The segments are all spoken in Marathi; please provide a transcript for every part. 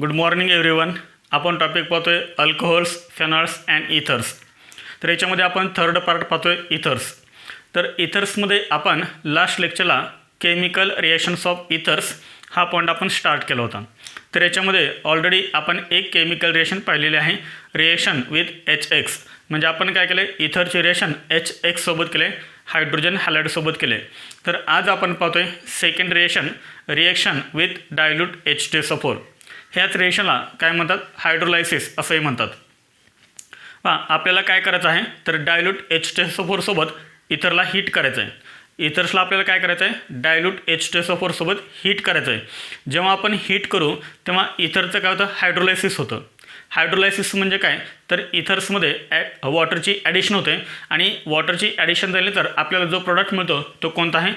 Good morning everyone. आपण टॉपिक पाहतोय अल्कोहोल्स, फेनॉल्स अँड इथर्स. तर याच्यामध्ये आपण थर्ड पार्ट पाहतोय इथर्स. तर इथर्समध्ये आपण लास्ट लेक्चरला केमिकल रिएक्शन्स ऑफ इथर्स हा पॉईंट आपण स्टार्ट केला होता. तर याच्यामध्ये ऑलरेडी आपण एक केमिकल रिएक्शन पाहिलेले आहे, रिएक्शन विथ HX. म्हणजे आपण काय केले, इथरचे रिएक्शन HX सोबत केले, हायड्रोजन हॅलाइडसोबत केले. तर आज आपण पाहतोय second reaction with dilute H2SO4. ह्याच रिएक्शनला काय म्हणतात, हायड्रोलायसिस असंही म्हणतात. आपल्याला काय करायचं आहे, तर डायल्यूट H2SO4 सोबत इथरला हीट करायचं आहे. इथर्सला आपल्याला काय करायचं आहे, डायल्यूट H2SO4 सोबत हीट करायचं आहे. जेव्हा आपण हीट करू तेव्हा इथरचं काय होतं, हायड्रोलायसिस होतं. हायड्रोलायसिस म्हणजे काय, तर इथर्समध्ये वॉटरची ॲडिशन होते आणि वॉटरची ॲडिशन झाली तर आपल्याला जो प्रोडक्ट मिळतो तो कोणता आहे,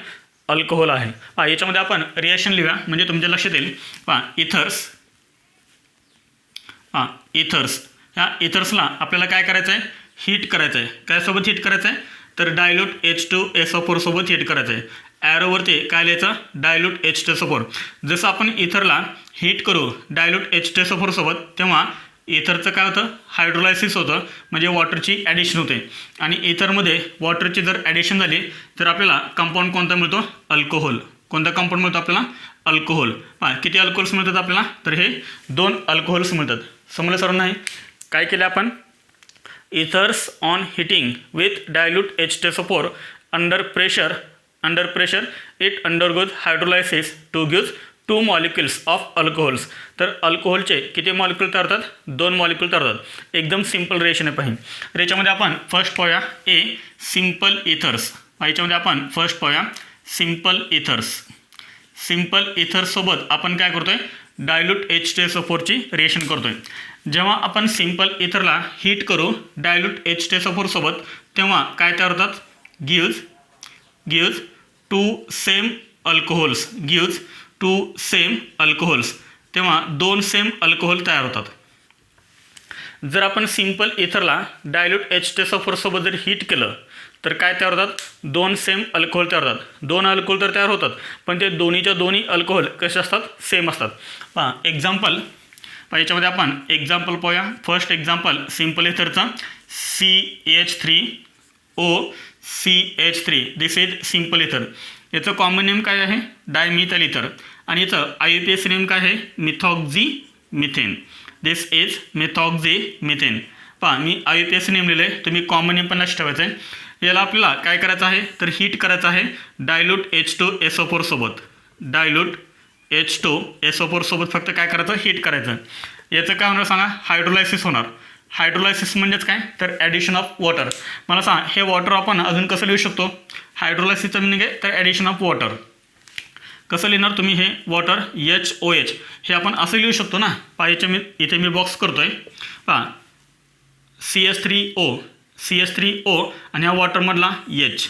अल्कोहोल आहे. याच्यामध्ये आपण रिएक्शन लिहूया म्हणजे तुमच्या लक्षात येईल. इथर्स ह्या इथर्सला आपल्याला काय करायचं आहे, हीट करायचं आहे. काय सोबत हीट करायचं आहे, तर डायल्यूट H2SO4 सोबत हीट करायचं आहे. ॲरोवरती काय लिहायचं, डायल्यूट H2SO4. जसं आपण इथरला हीट करू डायल्यूट H2SO4 सोबत तेव्हा इथरचं काय होतं, हायड्रोलायसिस होतं, म्हणजे वॉटरची ॲडिशन होते. आणि इथरमध्ये वॉटरची जर ॲडिशन झाली तर आपल्याला कंपाऊंड कोणता मिळतो, अल्कोहोल. कोणता कंपाऊंड मिळतो आपल्याला, अल्कोहोल. किती अल्कोहोल्स मिळतात आपल्याला, तर हे 2 अल्कोहोल्स मिळतात. समजलं सर्वांना? काय केलं आपण, ethers on heating with dilute H2SO4 under pressure it undergoes hydrolysis to gives 2 molecules of alcohols. तर अल्कोहोलचे किती मॉलिक्युल तयार होतात, 2 मॉलिक्युल तयार होतात. एकदम सिंपल रिएक्शन आहे पाहिजे. तर याच्यामध्ये आपण फर्स्ट पाहूया सिंपल इथर्स. याच्यामध्ये आपण फर्स्ट पाहूया सिंपल इथर्स. सिंपल इथर्ससोबत आपण काय करतोय, डायल्यूट H2SO4ची रिएक्शन करतोय. जेव्हा आपण सिंपल इथरला हीट करू डायल्यूट H2SO4 सोबत तेव्हा काय तयार होतात, गिव्ज 2 सेम अल्कोहोल्स. तेव्हा 2 सेम अल्कोहोल तयार होतात. जर आपण सिंपल इथरला डायल्यूट H2SO4 सोबत जर हीट केलं तर काय तयार होतात, 2 सेम अल्कोहोल तयार होतात. 2 अल्कोहोल तर तयार होतात, पण ते दोन्ही अल्कोहोल कसे असतात, सेम असतात. एक्झाम्पल याच्यामध्ये आपण एक्झाम्पल पाहूया. फर्स्ट एक्झाम्पल सिंपल इथरचा CH3O this is simple ether. याचं कॉमन नेम काय आहे, डायमिथाइल इथर. आणि याचं IUPAC नेम काय आहे, मिथॉक्झिमिथेन. दिस इज मिथॉक्झिमिथेन. मी IUPAC नेम लिहिले, तुम्ही कॉमन नेम पण लक्षात ठेवायचं आहे. याला आपल्याला काय करायचं आहे, तर हीट करायचं आहे डायल्यूट H2SO4 सोबत. डायल्यूट H2SO4 सोबत फक्त काय करायचं, हीट करायचं. याचं काय होणार सांगा, हायड्रोलायसिस होणार. हायड्रोलायसिस म्हणजेच काय, तर ॲडिशन ऑफ वॉटर. मला सांगा, हे वॉटर आपण अजून कसं लिहू शकतो, हायड्रोलायसिसचं मिनिंग आहे तर ॲडिशन ऑफ वॉटर. कसं लिहिणार तुम्ही, हे वॉटर HOH हे आपण असं लिहू शकतो ना. इथे मी बॉक्स करतोय. CH3O आणि ह्या वॉटरमधला H.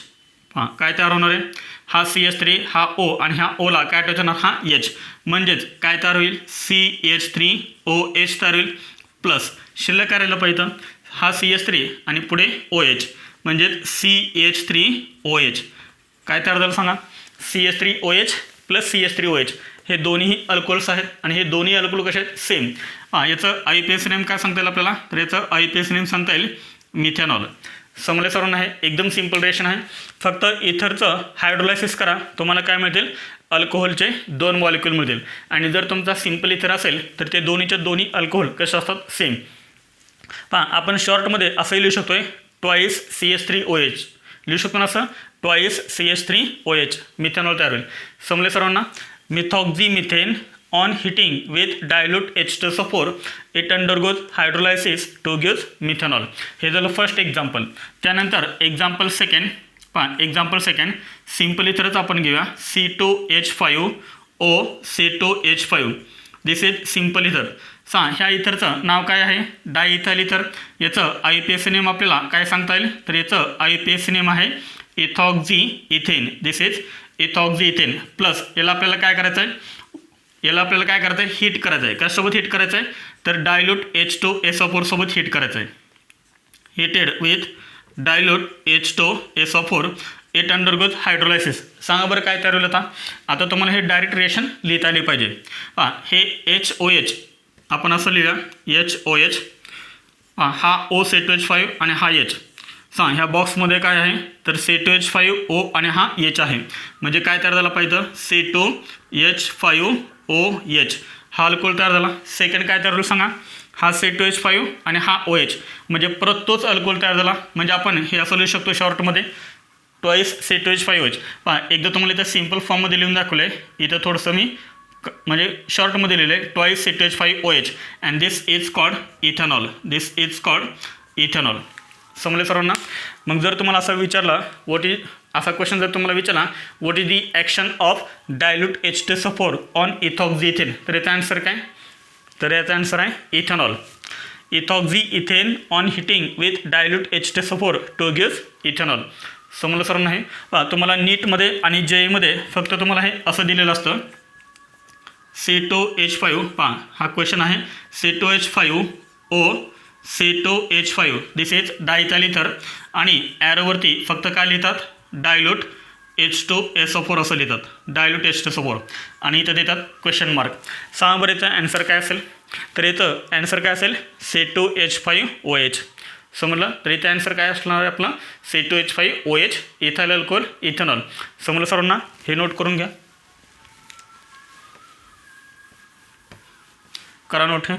काय तयार होणार आहे, हा CH3 हा O आणि ह्या ओला काय अटॅच होणार, हा H. म्हणजेच काय तयार होईल, CH3OH तयार होईल. प्लस शिल्लक करायला पाहिजे हा CH3 आणि पुढे OH म्हणजेच CH3OH. काय तयार झालं सांगा, CH3OH प्लस CH3OH. हे दोन्ही अल्कोहोल्स आहेत आणि हे दोन्ही अल्कोहोल कसे आहेत, सेम. याचं IUPAC नेम काय सांगता येईल आपल्याला, तर याचं IUPAC नेम सांगता येईल मिथेनॉल. समजले सर्वांना? आहे एकदम सिंपल रिएक्शन आहे. फक्त इथरचं हायड्रोलायसिस करा, तुम्हाला काय मिळतील, अल्कोहोलचे 2 मॉलिक्यूल मिळतील. आणि जर तुमचा सिंपल इथर असेल तर ते दोन्ही अल्कोहोल कसे असतात, सेम. आपण शॉर्टमध्ये असंही लिहू शकतोय, ट्वाईस CH3OH लिहू शकतो ना, असं ट्वाईस CH3OH मिथेनॉल तयार होईल. समजले सर्वांना? Methoxymethane on heating with dilute H2SO4 it undergoes hydrolysis to gives methanol. हे झालं फर्स्ट एक्झाम्पल. त्यानंतर एक्झाम्पल सेकंड सिंपल इथरच आपण घेऊया. C2H5O. दिस इज सिंपल इथर. ह्या इथरचं नाव काय आहे, डायइथाइल इथर. याचं IUPAC नेम आपल्याला काय सांगता येईल, तर याचं IUPAC नेम आहे इथॉक्झिइथेन. दिस इज इथॉक्झिइथेन. प्लस याला आपल्याला काय करायचं आहे, हीट करायचं आहे. कशासोबत हीट करायचं आहे, तर डायल्यूट H2SO4 सोबत हीट करायचं आहे. Heated with dilute H2SO4 it undergoes hydrolysis. सांगा बरं काय तयार होईल आता तुम्हाला हे डायरेक्ट रिएक्शन लिहिता आली पाहिजे. हे HOH आपण असं लिहूया HOH, हा O C2H5 आणि हा H. ह्या बॉक्समध्ये काय आहे तर C2H5O आणि हा H आहे. म्हणजे काय तयार झाला पाहिजे C2H5OH हा अल्कोहोल तयार झाला. सेकंड काय तयार होईल सांगा, हा C2H5 आणि हा OH म्हणजे परत तोच अल्कोहोल तयार झाला. म्हणजे आपण हे असं लिहू शकतो शॉर्टमध्ये ट्वाईस C2H5OH. एकदा तुम्हाला इथं सिम्पल फॉर्ममध्ये लिहून दाखवलं आहे, इथं थोडंसं मी म्हणजे शॉर्टमध्ये लिहिलं आहे twice C2H5OH and this is called ethanol. This is called ethanol. समजले सर्वांना. मग जर तुम्हाला असं विचारलं असा क्वेश्चन जर तुम्हाला विचारला what is the action of dilute H2SO4 on ethoxyethane, तर याचा आन्सर काय, तर याचा आन्सर आहे ethanol. Ethoxyethane on heating with dilute H2SO4 to gives ethanol. समजलं सर्वांना. हे तुम्हाला नीटमध्ये आणि JEEमध्ये फक्त तुम्हाला हे असं दिलेलं असतं C2H5. हा क्वेश्चन आहे C2H5O C2H5 this is diethyl इथर आणि ॲरोवरती फक्त काय लिहितात डायल्यूट H2SO4 असं लिहितात, डायल्यूट H2SO4 आणि इथं देतात क्वेश्चन मार्क. बरं याचा ॲन्सर काय असेल, तर इथं ॲन्सर काय असेल C2H5OH. समजलं. तर इथं ॲन्सर काय असणार आहे आपला C2H5OH इथाइल अल्कोहोल इथेनॉल. समजलं सर्वांना. हे नोट करून घ्या, करा नोट. हे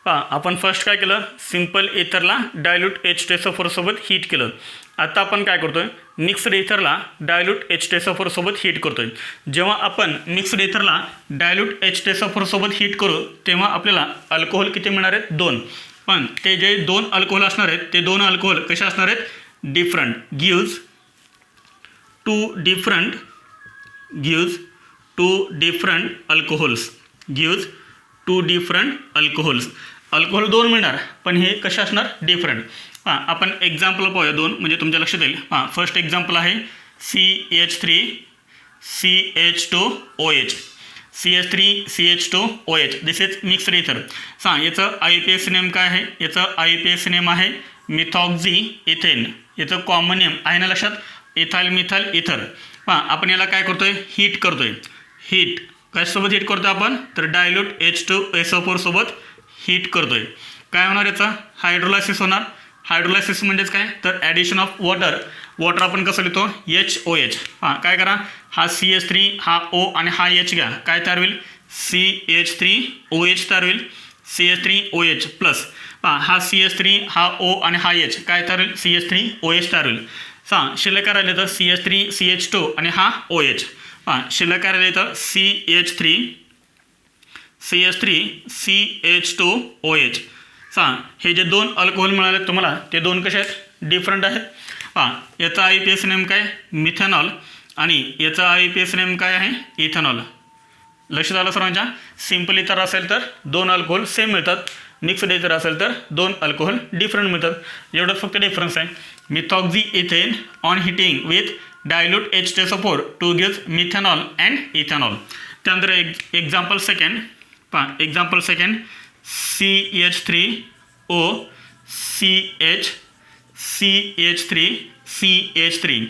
आपण फर्स्ट काय केलं, सिम्पल इथरला डायल्यूट H2SO4 सोबत हीट केलं. आता आपण काय करतोय, मिक्स्ड इथरला डायल्यूट H2SO4 सोबत हीट करतोय. जेव्हा आपण मिक्स्ड इथरला डायल्यूट H2SO4 सोबत हीट करू तेव्हा आपल्याला अल्कोहोल किती मिळणार आहेत, 2. पण ते जे 2 अल्कोहोल असणार आहेत ते 2 अल्कोहोल कसे असणार आहेत, different. Gives to different alcohols. Gives to different alcohols. Alcohol 2 मिळणार पण हे कसे असणार, डिफरंट. आपण एक्झाम्पल पाहूया 2 म्हणजे तुमच्या लक्षात येईल. फर्स्ट एक्झाम्पल आहे CH3CH2OH. CH3CH2OH this is mixed इथर. याचं IUPAC नेम काय आहे, याचं IUPAC नेम आहे मिथॉक्झी इथेन. याचं कॉमन नेम आहे ना लक्षात, इथाइल मिथाइल इथर. आपण याला काय करतोय, हीट करतोय. हीट कशासोबत हीट करतोय आपण, तर डायल्यूट H2SO4 सोबत हीट करतोय. काय होणार याचा, हायड्रोलायसिस होणार. हायड्रोलायसिस म्हणजेच काय, तर ॲडिशन ऑफ वॉटर. वॉटर आपण कसं लिहितो HOH. काय करा, हा CH3 हा O आणि हा H घ्या, काय तयार होईल CH3OH तयार होईल. CH3OH प्लस हा CH3 हा O आणि हा H काय तयार होईल CH3OH तयार होईल. शिल्लक काय राहिले तर CH3CH2 आणि हा OH. शिल्लक काय राहिले तर CH3CH2OH. हे जे 2 अल्कोहोल मिळाले तुम्हाला ते 2 कसे आहेत, डिफरंट आहेत. याचा IUPAC नेम काय, मिथेनॉल आणि याचा IUPAC नेम काय आहे, इथेनॉल. लक्षात आलं सर्वांच्या. सिम्पल इथर असेल तर 2 अल्कोहोल सेम मिळतात, मिक्स्ड इथर असेल तर 2 अल्कोहोल डिफरंट मिळतात. एवढंच फक्त डिफरन्स आहे. Methoxy ethane on heating with dilute H2SO4 to gives methanol and ethanol. त्यानंतर एक्झाम्पल सेकंड CH3O CH3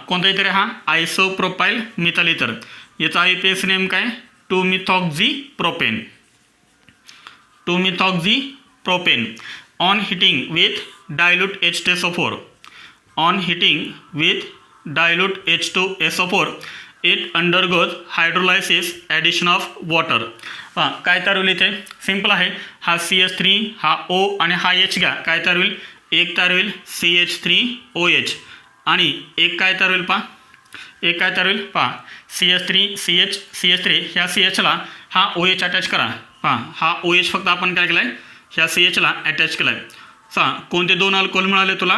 कोणता इथर आहे, हा आयसोप्रोपाइल मिथाइल इथर. याचा IUPAC नेम काय, two methoxy propane. On heating with dilute H2SO4 it undergoes hydrolysis addition of water. काय तयार होईल इथे, सिम्पल आहे. हा CH3 हा O आणि हा H घ्या, काय तयार होईल, एक तयार होईल CH3OH आणि एक काय तयार होईल CH3 ह्या CHला हा OH अटॅच करा. हा OH फक्त आपण काय केला आहे, ह्या CHला अटॅच केला आहे. कोणते 2 अल्कोहोल मिळाले तुला,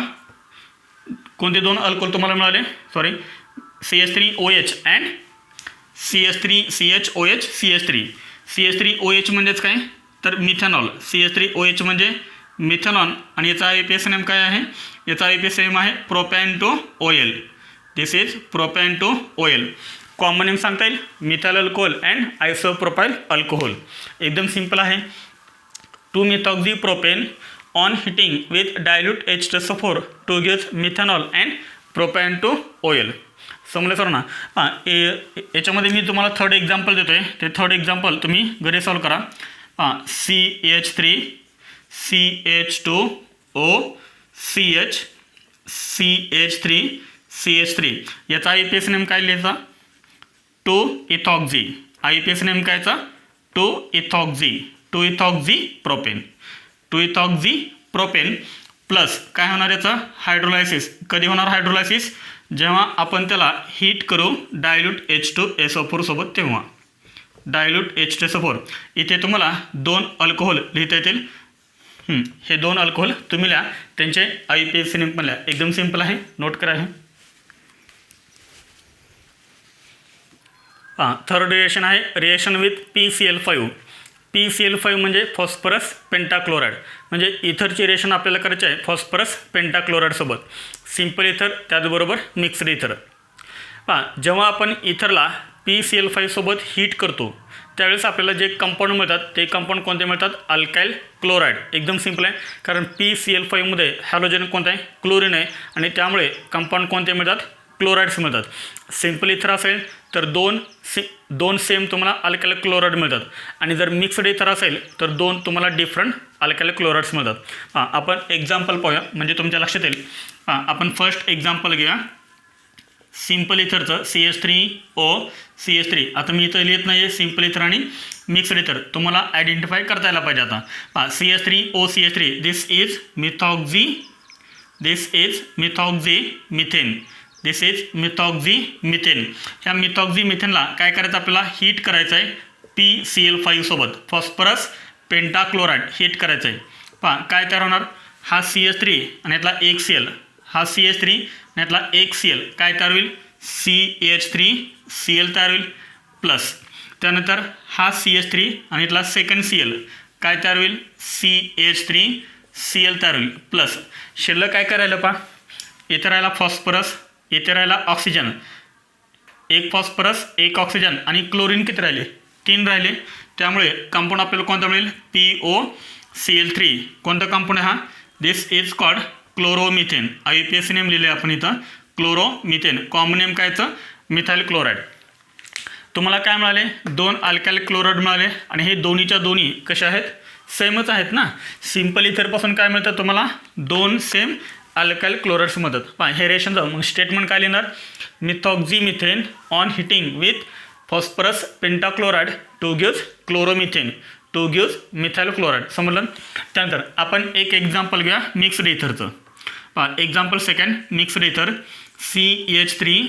कोणते 2 अल्कोहोल तुम्हाला मिळाले, sorry CH3OH and CH3CHOH CH3OH म्हणजेच काय, तर मिथेनॉल. CH3OH म्हणजे मिथेनॉल आणि याचा IUPAC नेम काय आहे, याचा IUPAC नेम आहे propan two OL. This is propan two OL. Common name सांगता येईल methyl alcohol and isopropyl alcohol. एकदम सिम्पल आहे. Two methoxy propane on heating with dilute H2SO4 to gives methanol and propan two OL. समजलं सर ना? हां, याच्यामध्ये मी तुम्हाला थर्ड एक्झाम्पल देतो आहे. ते थर्ड एक्झाम्पल तुम्ही घरी सॉल्व करा. हां, CH3 CH2O CH CH3 CH3 याचा IUPAC नेम काय लिहायचा? 2-इथॉक्झी. IUPAC नेम कायचा? 2-इथॉक्झी प्रोपेन. 2-इथॉक्झी प्रोपेन प्लस काय होणार याचा? हायड्रोलायसिस. कधी होणार हायड्रोलायसिस? जेव्हा आपण त्याला हीट करू डायल्यूट H2SO4 सोबत, तेव्हा डायल्यूट H2SO4. इथे तुम्हाला 2 अल्कोहोल लिहिता येतील. हे 2 अल्कोहोल तुम्ही लिहा, त्यांचे IUPAC नेम पण लिहा. एकदम सिंपल आहे, नोट करा हे. थर्ड रिएक्शन आहे रिएक्शन विथ PCl5. PCl5 म्हणजे फॉस्फरस पेंटाक्लोराईड. म्हणजे इथरची रिएक्शन आपल्याला करायची आहे फॉस्फरस पेंटाक्लोराईडसोबत. सिंपल इथर त्याचबरोबर मिक्स्ड इथर. जेव्हा आपण इथरला PCl5 सोबत हीट करतो त्यावेळेस आपल्याला जे कंपाऊंड मिळतात ते कंपाऊंड कोणते मिळतात? Alkyl chloride. एकदम सिंपल आहे, कारण PCl5 मध्ये हॅलोजन कोणतं आहे? क्लोरीन आहे, आणि त्यामुळे कंपाऊंड कोणते मिळतात? क्लोराईड्स मिळतात. सिंपल इथर असेल तर दोन सेम तुम्हाला अल्काइल क्लोराईड मिळतात, आणि जर मिक्स्ड इथर असेल तर 2 तुम्हाला डिफरंट अल्काइल क्लोराईड्स मिळतात. आपण एक्झाम्पल पाहूया म्हणजे तुमच्या लक्षात येईल. आपण फर्स्ट एक्झाम्पल घेऊया सिंपल इथरचं CH3O CH3. आता मी इथं लिहित नाही आहे सिंपल इथर आणि मिक्स्ड इथर, तुम्हाला आयडेंटिफाय करता यायला पाहिजे. आता CH3O CH3 this is methoxy methane. This is methoxy methane. ह्या मिथॉक्झी मिथेनला काय करायचं? आपल्याला हीट करायचं आहे PCl5 सोबत, फॉस्फरस पेंटाक्लोराईड हीट करायचं आहे. काय तयार होणार? हा CH3 आणि यातला एक Cl, हा CH3 आणि यातला एक Cl काय तयार होईल? CH3Cl तयार होईल. प्लस त्यानंतर हा CH3 आणि यातला सेकंड Cl काय तयार होईल? CH3Cl तयार होईल. प्लस शिल्लक काय करायला इथे राहिला फॉस्फरस, इथे राहिला ऑक्सिजन. एक फॉस्फरस एक ऑक्सिजन आणि क्लोरीन किती राहिले? 3 राहिले. त्यामुळे कंपाऊंड आपल्याला कोणता मिळेल? POCl3. कोणता कंपाऊंड आहे हा? This is called chloromethane. IUPAC name लिहिले आपण इथं क्लोरोमिथेन. कॉमन नेम कायचं? Methyl chloride. तुम्हाला काय मिळाले? 2 अल्काइल क्लोराईड मिळाले, आणि हे दोन्हीच्या दोन्ही कशा आहेत? सेमच आहेत ना. सिंपल इथरपासून काय मिळतं तुम्हाला? 2 सेम अल्काइल क्लोराईड्स मिळतात. हे रिएक्शन जाऊ. मग स्टेटमेंट काय लिहिणार? Methoxy methane on heating with phosphorus pentachloride to gives chloromethane to gives methyl chloride. समजलं? त्यानंतर आपण एक एक्झाम्पल घेऊया मिक्स्ड इथरचं. Example second mixed ether CH3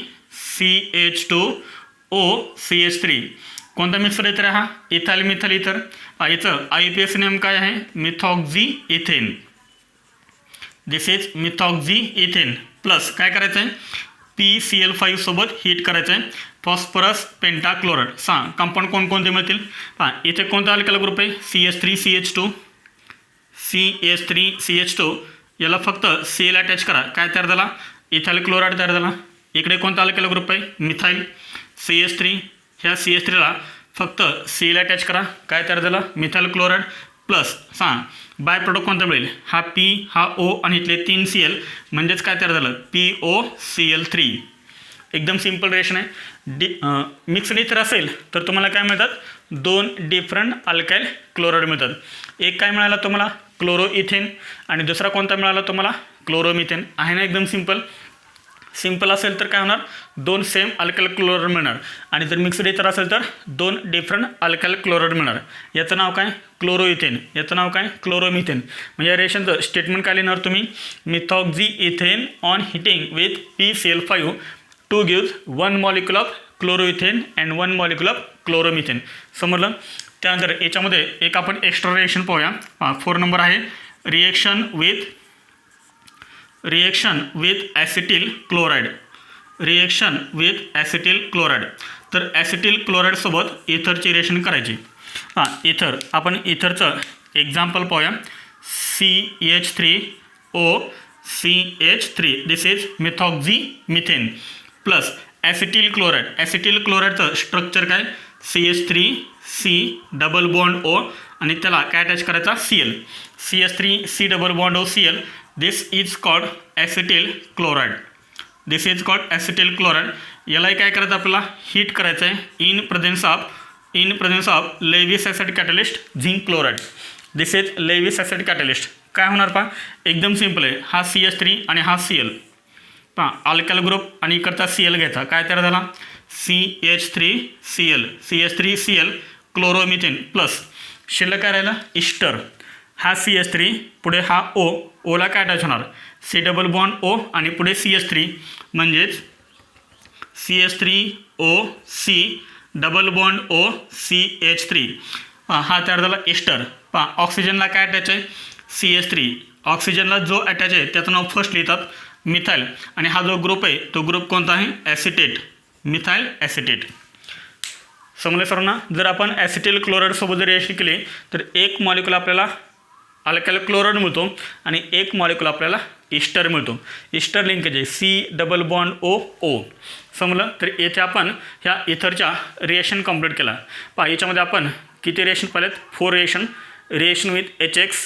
CH2O CH3. कोणता मिक्स्ड इथर आहे हा? इथाइल मिथाइल इथर. याचं IUPAC नेम काय आहे? Methoxy ethane. This is methoxy ethane. Plus काय करायचं आहे? PCl5 सोबत हीट करायचं आहे फॉस्फरस पेंटाक्लोराईड. कंपाऊंड कोणकोणते मिळतील? इथे कोणता अल्काइल ग्रुप आहे? CH3CH2 याला फक्त Cl अटॅच करा. काय तयार झाला? इथाइल क्लोराईड तयार झाला. इकडे कोणता अल्काइल ग्रुप आहे? मिथाइल. CH3 ह्या CH3ला फक्त Cl अटॅच करा. काय तयार झाला? Methyl chloride. Plus by product कोणता मिळेल? हा P, हा O आणि इथले 3 Cl म्हणजेच काय तयार झालं? POCl3. एकदम सिंपल रिएक्शन आहे. मिक्स्ड इथर असेल तर तुम्हाला काय मिळतात? 2 डिफरंट अल्काइल क्लोराईड मिळतात. एक काय मिळाला तुम्हाला? क्लोरो इथेन, आणि दुसरा कोणता मिळाला तुम्हाला? क्लोरोमिथेन. आहे ना एकदम सिंपल. सिंपल असेल तर काय होणार? 2 सेम अल्काइल क्लोराईड मिळणार, आणि जर मिक्स्ड इथर असेल तर 2 डिफरंट अल्काइल क्लोराईड मिळणार. याचं नाव काय? क्लोरोइथेन. याचं नाव काय? क्लोरोमिथेन. म्हणजे या रिएक्शनचं स्टेटमेंट काय लिहिणार तुम्ही? Methoxy ethane on heating with PCl5 to gives 1 molecule of chloroethane and 1 molecule of chloromethane. समजलं? त्यानंतर याच्यामध्ये एक आपण एक्स्ट्रा रिएक्शन पाहूया. 4 नंबर आहे reaction with acetyl chloride. Reaction with acetyl chloride. तर ॲसिटिल क्लोराईडसोबत इथरची रिएक्शन करायची. इथर आपण इथरचं एक्झाम्पल पाहूया. CH3O CH3 this is methoxy methane. Plus acetyl chloride. Acetyl क्लोराईडचं स्ट्रक्चर काय? CH3C डबल बॉन्ड O आणि त्याला काय अटॅच करायचा? Cl. CH3C double bond O Cl. This is called acetyl chloride. This is called acetyl chloride. यालाही काय करायचं आपल्याला हीट करायचं आहे in presence of Lewis acid catalyst zinc chloride. This is Lewis acid catalyst. काय होणार पहा एकदम सिम्पल आहे. हा CH3 आणि हा Cl पहा अल्काइल ग्रुप आणि इकडचा Cl घ्यायचा. काय तयार झाला CH3Cl क्लोरोमिथेन प्लस शिल्लक काय राहिला इस्टर. हा CH3 पुढे हा O, ओला काय अटॅच होणार C डबल बॉन्ड O आणि पुढे CH3 म्हणजेच CH3OC डबल बॉन्ड OCH3 हा तयार झाला इस्टर. पहा ऑक्सिजनला काय अटॅच आहे CH3. ऑक्सिजनला जो अटॅच आहे त्याचं नाव फर्स्ट लिहितात मिथाइल आणि हा जो ग्रुप आहे तो ग्रुप कोणता आहे ॲसिटेट, मिथाइल ॲसिटेट. समजले सर्वांना. जर आपण ॲसिटिल क्लोराईडसोबत जर रिएक्शन केली तर एक मॉलिक्यूल आपल्याला अल्काइल क्लोराईड मिळतो आणि एक मॉलिक्यूल आपल्याला इस्टर मिळतो. इस्टर लिंकेज आहे C डबल बॉन्ड O. समजलं. तर येथे आपण ह्या इथरच्या रिएक्शन कंप्लीट केला. पहा याच्यामध्ये आपण किती रिएक्शन पाहिलेत 4 रिएक्शन विथ HX.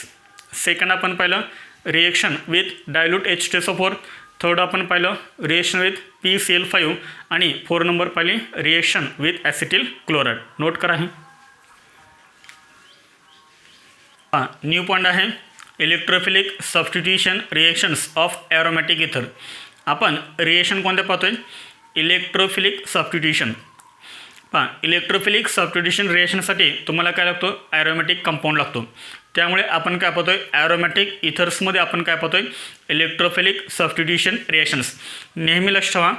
सेकंड आपण पाहिलं reaction with dilute H2SO4. Third आपण पाहिलं रिएक्शन विथ PCl5 आणि 4 नंबर पाहिली reaction with acetyl chloride. Note करा हे. न्यू पॉईंट आहे electrophilic substitution reactions of aromatic इथर. आपण रिएक्शन कोणत्या पाहतोय इलेक्ट्रोफिलिक सबस्टिट्यूशन. पहा इलेक्ट्रोफिलिक सबस्टिट्यूशन रिएक्शनसाठी तुम्हाला काय लागतो ॲरोमॅटिक कंपाऊंड लागतो. त्यामुळे आपण काय पाहतोय ॲरोमॅटिक इथर्समध्ये आपण काय पाहतोय इलेक्ट्रोफिलिक सबस्टिट्यूशन रिएक्शन्स. नेहमी लक्ष ठेवा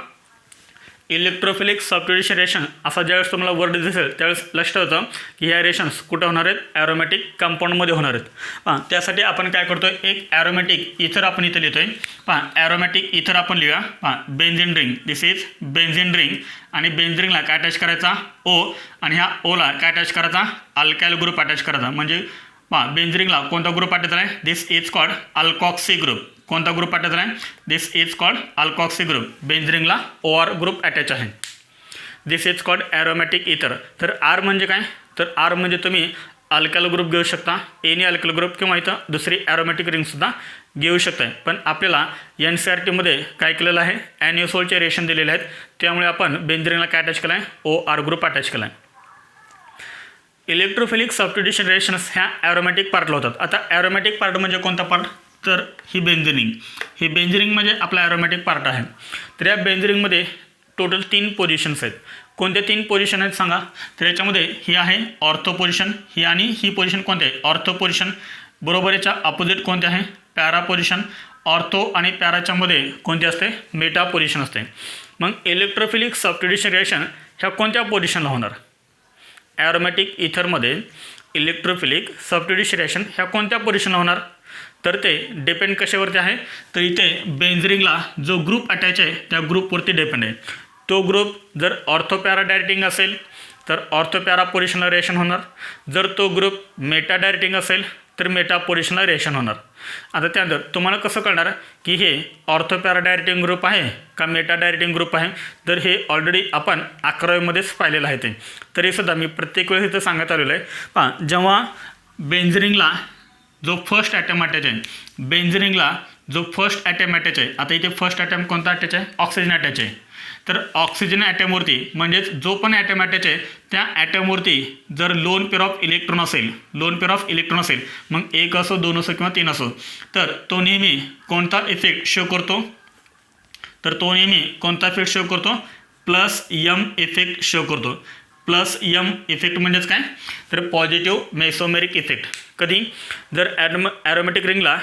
इलेक्ट्रोफिलिक सबस्टिट्यूशन रिएक्शन असा ज्यावेळेस तुम्हाला वर्ड दिसेल त्यावेळेस लक्षात होतं की ह्या रिएक्शन्स कुठं होणार आहेत ॲरोमॅटिक कंपाऊंडमध्ये होणार आहेत. त्यासाठी आपण काय करतोय एक ॲरोमॅटिक इथर आपण इथे लिहितोय. ॲरोमॅटिक इथर आपण लिहूया. Benzene ring. This is benzene ring आणि बेन्झीन रिंगला काय अटॅच करायचा O आणि ह्या ओला काय अटॅच करायचा अल्काइल ग्रुप अटॅच करायचा. म्हणजे बेन्झीन रिंगला कोणता ग्रुप अटॅच आहे this is called alkoxy group. कोणता ग्रुप अटॅच आहे this is called alkoxy group. Benzene रिंगला OR ग्रुप अटॅच आहे. दिस इज कॉल्ड ॲरोमॅटिक इथर. तर R म्हणजे काय तर R म्हणजे तुम्ही अल्काइल ग्रुप घेऊ शकता एनी अल्काइल ग्रुप किंवा इथं दुसरी ॲरोमॅटिक रिंगसुद्धा घेऊ शकता. पण आपल्याला NCERTमध्ये काय केलेलं आहे ॲनिओसोलचे रिएक्शन दिलेले आहेत त्यामुळे आपण बेन्झीन रिंगला काय अटॅच केला आहे OR ग्रुप अटॅच केला आहे. इलेक्ट्रोफिलिक सबस्टिट्यूशन रिएक्शन्स ह्या ॲरोमॅटिक पार्टला होतात. आता ॲरोमॅटिक पार्ट म्हणजे कोणता पार्ट तर ही बेन्झीन रिंग. ही बेन्झीन रिंग म्हणजे आपला ॲरोमॅटिक पार्ट आहे. तर या बेन्झीन रिंगमध्ये टोटल 3 पोझिशन्स आहेत. कोणत्या 3 पोझिशन आहेत सांगा. तर याच्यामध्ये ही आहे ऑर्थो पोझिशन. ही आणि ही पोझिशन कोणती आहे ऑर्थो पोझिशन. बरोबर याच्या अपोजिट कोणते आहे पॅरा पोझिशन. ऑर्थो आणि पॅराच्यामध्ये कोणती असते मेटा पोझिशन असते. मग इलेक्ट्रोफिलिक सबस्टिट्यूशन रिएक्शन ह्या कोणत्या पोझिशनला होणार ॲरोमॅटिक इथरमध्ये इलेक्ट्रोफिलिक सबस्टिट्यूशन रिएक्शन ह्या कोणत्या पोझिशनला होणार तर ते डिपेंड कशावरती आहे तर इथे बेन्झीन रिंगला जो ग्रुप अटॅच आहे त्या ग्रुपवरती डिपेंड आहे. तो ग्रुप जर ऑर्थोपॅरा डायरेक्टिंग असेल तर ऑर्थोपॅरा पोझिशनला रिएक्शन होणार. जर तो ग्रुप मेटा डायरेक्टिंग असेल तर मेटा पोझिशनला रिएक्शन होणार. आता त्यानंतर तुम्हाला कसं कळणार की हे ऑर्थोपॅरा डायरेक्टिंग ग्रुप आहे का मेटा डायरेक्टिंग ग्रुप आहे तर हे ऑलरेडी आपण 11वीमध्येच पाहिलेलं आहे ते. तरीसुद्धा मी प्रत्येक वेळेस इथं सांगत आलेलं आहे. पहा जेव्हा बेन्झीन रिंगला जो फर्स्ट ॲटम अटॅच आहे बेन्झीन रिंगला जो फर्स्ट ॲटम अटॅच आहे. आता इथे फर्स्ट ॲटम कोणता अटॅच आहे ऑक्सिजन अटॅच आहे. तर ऑक्सिजन ॲटमवरती म्हणजेच जो पण ॲटम अटॅच आहे त्या ॲटमवरती जर लोन पेअर ऑफ इलेक्ट्रॉन असेल मग 1 असो 2 असो किंवा 3 असो तर तो नेहमी कोणता इफेक्ट शो करतो तर तो नेहमी कोणता इफेक्ट शो करतो +M इफेक्ट शो करतो. +M इफेक्ट म्हणजेच काय तर पॉझिटिव्ह मेसोमेरिक इफेक्ट. कधी जर ॲरोमॅटिक रिंगला